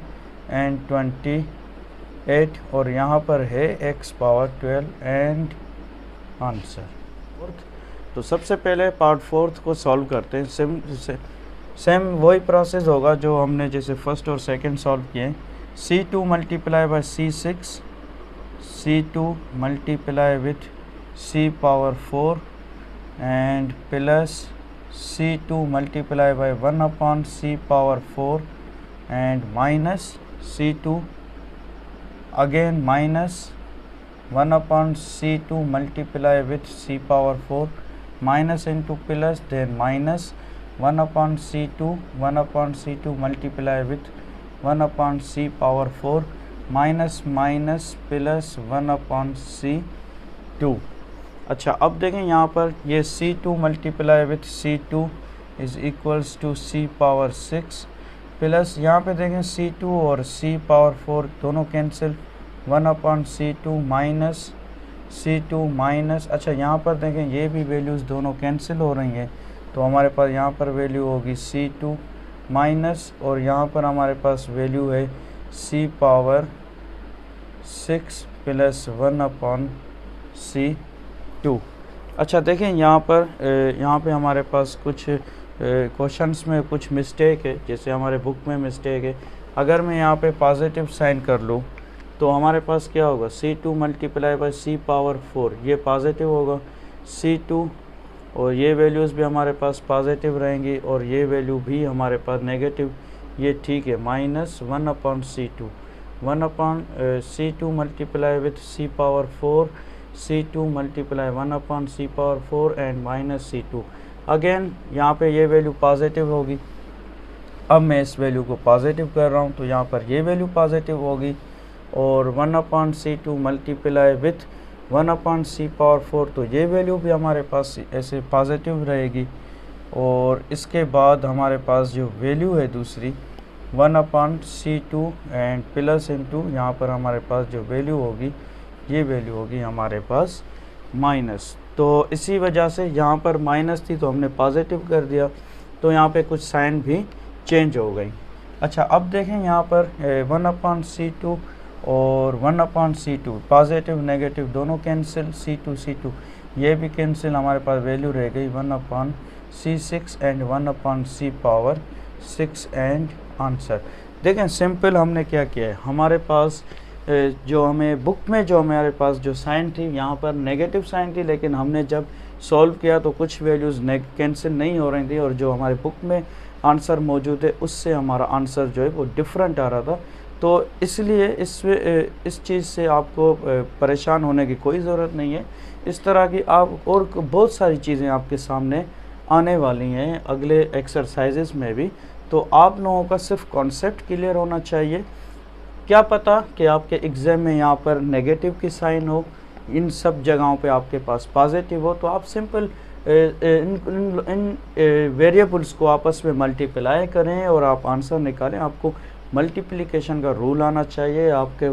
and 28 और यहाँ पर है x पावर 12 एंड आंसर। तो सबसे पहले पार्ट 4 को सॉल्व करते हैं। सेम वही प्रोसेस होगा जो हमने जैसे फर्स्ट और सेकंड सॉल्व किए। C2 multiply by C2 multiply with C power 4 and plus C2 multiply by 1 upon C power 4 and minus C2 again minus 1 upon C2 multiply with C power 4 minus into plus then minus 1 upon C2 multiply with 1 upon C power 4 minus plus 1 upon C2. अच्छा, अब देखें यहाँ पर ये C2 multiply with C2 is equals to C power 6 plus यहाँ पे देखें C2 और C power 4 दोनों cancel, 1 upon C2 minus C2 minus, अच्छा यहाँ पर देखें ये भी वैल्यूज़ दोनों कैंसिल हो रही हैं तो हमारे पास यहाँ पर वैल्यू होगी C2 माइनस और यहाँ पर हमारे पास वैल्यू है C power 6 plus 1 upon C2। अच्छा देखें यहाँ पे हमारे पास कुछ क्वेश्चंस में कुछ मिस्टेक है, जैसे हमारे बुक में मिस्टेक है। अगर मैं यहाँ पे पॉजिटिव साइन कर लूँ तो हमारे पास क्या होगा, C2 multiply bye C power 4, ये पॉजिटिव होगा, C2 और ये वैल्यूज़ भी हमारे पास पॉजिटिव रहेंगी और ये वैल्यू भी हमारे पास नेगेटिव, ये ठीक है, minus 1 upon C2 multiply with C power 4 C2 multiply 1 upon C power 4 and minus C2। Again यहाँ पे ये वैल्यू पॉजिटिव होगी। अब मैं इस वैल्यू को पॉजिटिव कर रहा हूँ तो यहाँ पर ये वैल्यू पॉजिटिव होगी और 1 upon C2 multiply with 1 upon C power 4, तो ये वैल्यू भी हमारे पास ऐसे पॉजिटिव रहेगी। और इसके बाद हमारे पास जो वैल्यू है दूसरी 1 upon C2 and plus into यहाँ पर हमारे पास जो वैल्यू होगी ये वैल्यू होगी हमारे पास माइनस, तो इसी वजह से यहाँ पर माइनस थी तो हमने पॉजिटिव कर दिया, तो यहाँ पे कुछ साइन भी चेंज हो गई। अच्छा, अब देखें यहाँ पर 1/C2 और 1/C2 पॉजिटिव नेगेटिव दोनों कैंसिल, C2 ये भी कैंसिल, हमारे पास वैल्यू रह गई 1/C6 and 1/C⁻6 and answer. देखें सिंपल हमने क्या किया है, हमारे पास जो हमें बुक में जो हमारे पास जो साइन थी यहाँ पर नेगेटिव साइन थी, लेकिन हमने जब सॉल्व किया तो कुछ वैल्यूज़ कैंसिल नहीं हो रही थी और जो हमारे बुक में आंसर मौजूद है उससे हमारा आंसर जो है वो डिफरेंट आ रहा था। तो इसलिए इस चीज़ से आपको परेशान होने की कोई ज़रूरत नहीं है। इस तरह की आप और बहुत सारी चीज़ें आपके सामने आने वाली हैं अगले एक्सरसाइजेस में भी, तो आप लोगों का सिर्फ कॉन्सेप्ट क्लियर होना चाहिए। क्या पता कि आपके एग्ज़ाम में यहाँ पर नेगेटिव की साइन हो, इन सब जगहों पे आपके पास पॉजिटिव हो, तो आप सिंपल इन वेरिएबल्स को आपस में मल्टीप्लाई करें और आप आंसर निकालें। आपको मल्टीप्लिकेशन का रूल आना चाहिए, आपके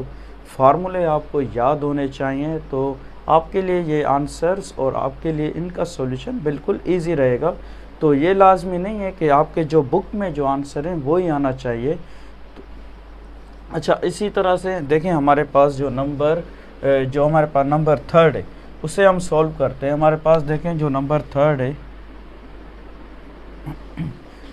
फार्मूले आपको याद होने चाहिए, तो आपके लिए ये आंसर्स और आपके लिए इनका सॉल्यूशन बिल्कुल इजी रहेगा। तो ये लाजमी नहीं है कि आपके जो बुक में जो आंसर हैं वो ही आना चाहिए। अच्छा, इसी तरह से देखें हमारे पास जो नंबर थर्ड है उसे हम सॉल्व करते हैं। हमारे पास देखें जो नंबर थर्ड है,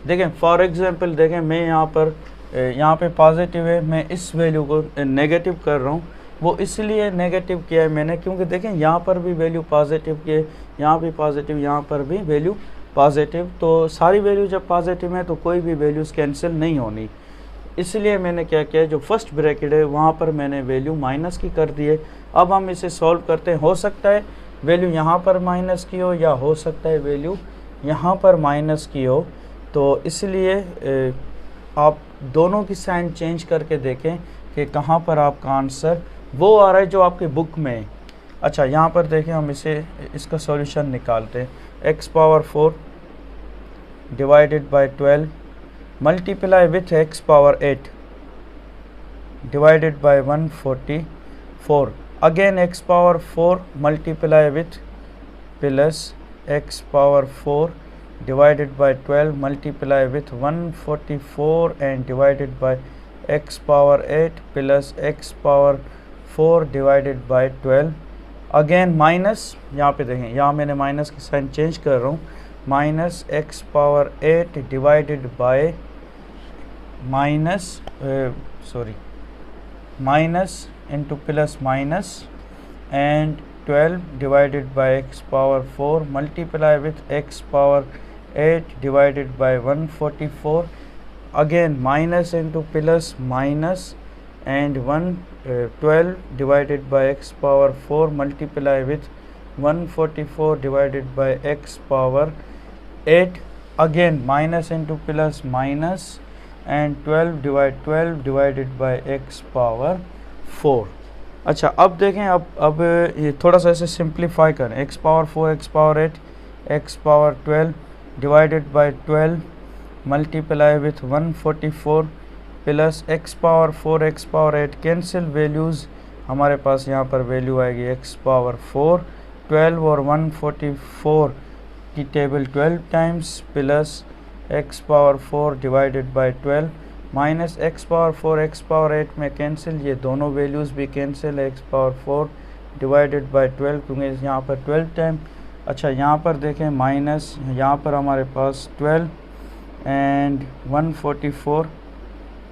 देखें फॉर एग्जांपल देखें मैं यहाँ पे पॉजिटिव है, मैं इस वैल्यू को नेगेटिव कर रहा हूँ। वो इसलिए नेगेटिव किया है मैंने क्योंकि देखें यहाँ पर भी वैल्यू पॉजिटिव की है, यहाँ भी पॉजिटिव, यहाँ पर भी वैल्यू पॉजिटिव, तो सारी वैल्यू जब पॉजिटिव है तो कोई भी वैल्यूज़ कैंसिल नहीं होनी। इसलिए मैंने क्या किया, जो फर्स्ट ब्रैकेट है वहाँ पर मैंने वैल्यू माइनस की कर दी है। अब हम इसे सॉल्व करते हैं। हो सकता है वैल्यू यहाँ पर माइनस की हो या हो सकता है वैल्यू यहाँ पर माइनस की हो, तो इसलिए आप दोनों की साइन चेंज करके देखें कि कहाँ पर आपका आंसर वो आ रहा है जो आपके बुक में है। अच्छा, यहाँ पर देखें हम इसका सॉल्यूशन निकालते हैं। x⁴ divided by 12 multiply with x⁴ divided by 144, again x⁴ multiply with plus x⁴ divided by 12 multiply with 144 and divided by x⁴ plus x⁴ divided by 12, again minus, यहाँ पे देखें यहाँ मैंने माइनस की साइन चेंज कर रहा हूँ, minus x⁴ divided by minus into plus minus and 12 divided bye x⁴ multiply with x⁴ divided by 144, again minus into plus minus and 12 divided by x⁴ multiply with 144 divided by x⁴, again minus into plus minus and 12 divided by x⁴। अच्छा, अब देखें अब ये थोड़ा सा इसे simplify करें। x⁴ x⁴ divided by 12 multiply with 144 plus x⁴ cancel values, हमारे पास यहाँ पर वैल्यू आएगी x⁴ 12 और 144 की table 12 times plus x⁴ divided by 12 minus x⁴ में कैंसिल, ये दोनों वैल्यूज़ भी कैंसिल है, x⁴ डिवाइडेड बाय 12 क्योंकि यहाँ पर 12 टाइम। अच्छा, यहाँ पर देखें माइनस, यहाँ पर हमारे पास 12 and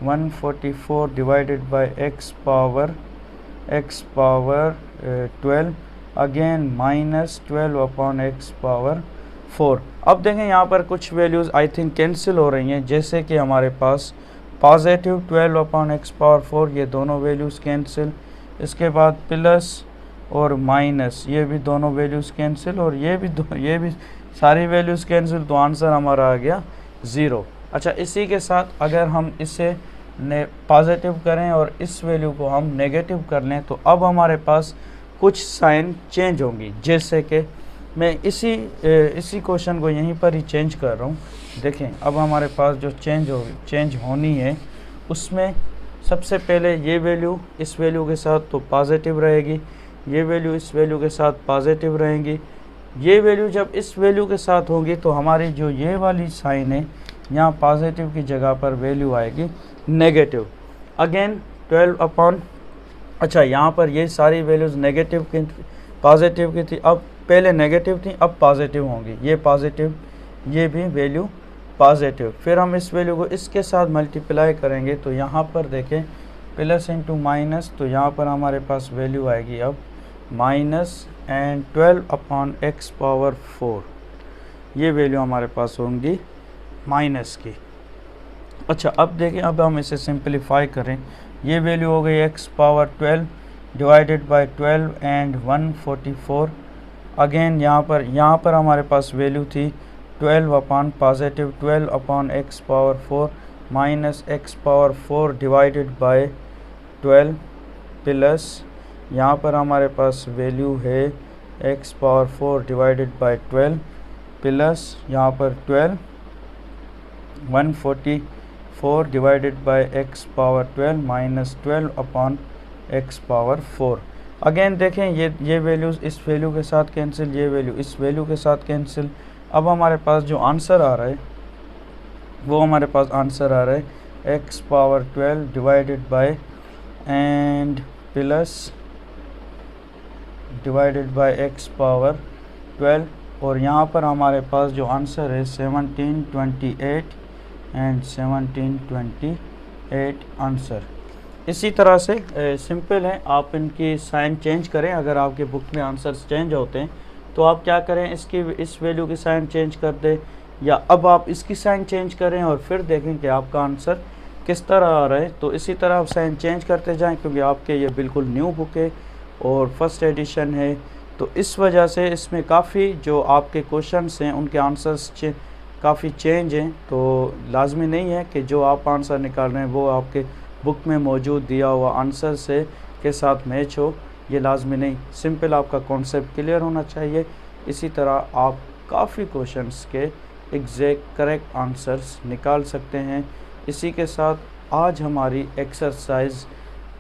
144 divided by x⁴ 12, again minus 12 upon x⁴। अब देखें यहाँ पर कुछ वैल्यूज़ आई थिंक कैंसिल हो रही हैं, जैसे कि हमारे पास पॉजिटिव 12 अपॉन x⁴, ये दोनों वैल्यूज़ कैंसिल, इसके बाद प्लस और माइनस, ये भी दोनों वैल्यूज़ कैंसिल, और ये भी सारी वैल्यूज़ कैंसिल, तो आंसर हमारा आ गया 0। अच्छा, इसी के साथ अगर हम इसे पॉजिटिव करें और इस वैल्यू को हम नेगेटिव कर लें, तो अब हमारे पास कुछ साइन चेंज होंगी, जैसे कि मैं इसी क्वेश्चन को यहीं पर ही चेंज कर रहा हूँ। देखें अब हमारे पास जो चेंज होनी है उसमें सबसे पहले ये वैल्यू इस वैल्यू के साथ तो पॉजिटिव रहेगी, ये वैल्यू इस वैल्यू के साथ पॉजिटिव रहेंगी। ये वैल्यू जब इस वैल्यू के साथ होंगी तो हमारी जो ये वाली साइन है यहाँ पॉजिटिव की जगह पर वैल्यू आएगी नेगेटिव। अगेन 12 अपॉन, अच्छा यहाँ पर ये सारी वैल्यूज़ नेगेटिव की पॉजिटिव की थी, अब पहले नेगेटिव थी अब पॉजिटिव होंगी, ये पॉजिटिव, ये भी वैल्यू पॉजिटिव। फिर हम इस वैल्यू को इसके साथ मल्टीप्लाई करेंगे तो यहाँ पर देखें प्लस इंटू माइनस, तो यहाँ पर हमारे पास वैल्यू आएगी अब minus and 12 upon x power 4, ये वैल्यू हमारे पास होंगी माइनस की। अच्छा अब देखें, अब हम इसे सिंपलीफाई करें, ये वैल्यू हो गई x power 12 divided by 12 and 144। Again यहाँ पर हमारे पास वैल्यू थी 12 upon positive 12 upon x power 4 minus x power 4 divided by 12 plus यहाँ पर हमारे पास वैल्यू है x power 4 divided by 12 plus यहाँ पर 12 144 divided by x power 12 minus 12 upon x power 4। Again देखें ये वैल्यूज़ इस वैल्यू के साथ कैंसिल, ये वैल्यू इस वैल्यू के साथ कैंसिल। अब हमारे पास जो आंसर आ रहा है वो हमारे पास आंसर आ रहा है x power 12 divided bye and plus divided by x power 12, और यहाँ पर हमारे पास जो आंसर है 1728 एंड 1728 आंसर। इसी तरह से सिंपल है, आप इनकी साइन चेंज करें। अगर आपके बुक में आंसर्स चेंज होते हैं तो आप क्या करें, इस वैल्यू की साइन चेंज कर दें, या अब आप इसकी साइन चेंज करें और फिर देखें कि आपका आंसर किस तरह आ रहा है। तो इसी तरह आप साइन चेंज करते जाएं, क्योंकि आपके ये बिल्कुल न्यू बुक है और फर्स्ट एडिशन है, तो इस वजह से इसमें काफ़ी जो आपके क्वेश्चंस हैं उनके आंसर्स काफ़ी चेंज हैं। तो लाजमी नहीं है कि जो आप आंसर निकाल रहे हैं वो आपके बुक में मौजूद दिया हुआ आंसर से के साथ मैच हो, ये लाजमी नहीं। सिंपल आपका कॉन्सेप्ट क्लियर होना चाहिए। इसी तरह आप काफ़ी क्वेश्चंस के एग्जैक्ट करेक्ट आंसर्स निकाल सकते हैं। इसी के साथ आज हमारी एक्सरसाइज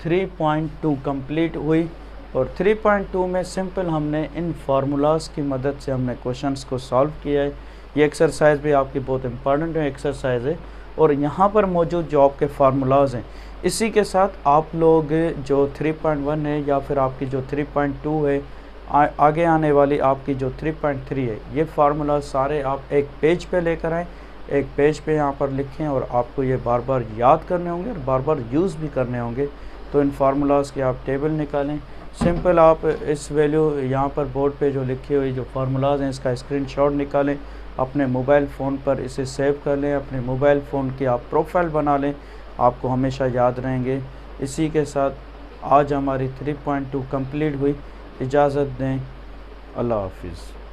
3.2 कंप्लीट हुई, और 3.2 में सिंपल हमने इन फार्मूलाज़ की मदद से हमने क्वेश्चंस को सॉल्व किया है। ये एक्सरसाइज भी आपकी बहुत इंपॉर्टेंट एक्सरसाइज है, और यहाँ पर मौजूद जो आपके फार्मूलाज़ हैं इसी के साथ आप लोग जो 3.1 है या फिर आपकी जो 3.2 है, आगे आने वाली आपकी जो 3.3 है, ये फार्मूला सारे आप एक पेज पे लेकर आएँ, एक पेज पे यहाँ पर लिखें, और आपको ये बार बार याद करने होंगे और बार बार यूज़ भी करने होंगे। तो इन फार्मूलाज़ के आप टेबल निकालें। सिंपल आप इस वैल्यू यहाँ पर बोर्ड पे जो लिखी हुई जो फार्मूलाज़ हैं इसका स्क्रीनशॉट निकालें, अपने मोबाइल फ़ोन पर इसे सेव कर लें, अपने मोबाइल फ़ोन की आप प्रोफाइल बना लें, आपको हमेशा याद रहेंगे। इसी के साथ आज हमारी 3.2 कंप्लीट हुई। इजाज़त दें, अल्लाह हाफिज़।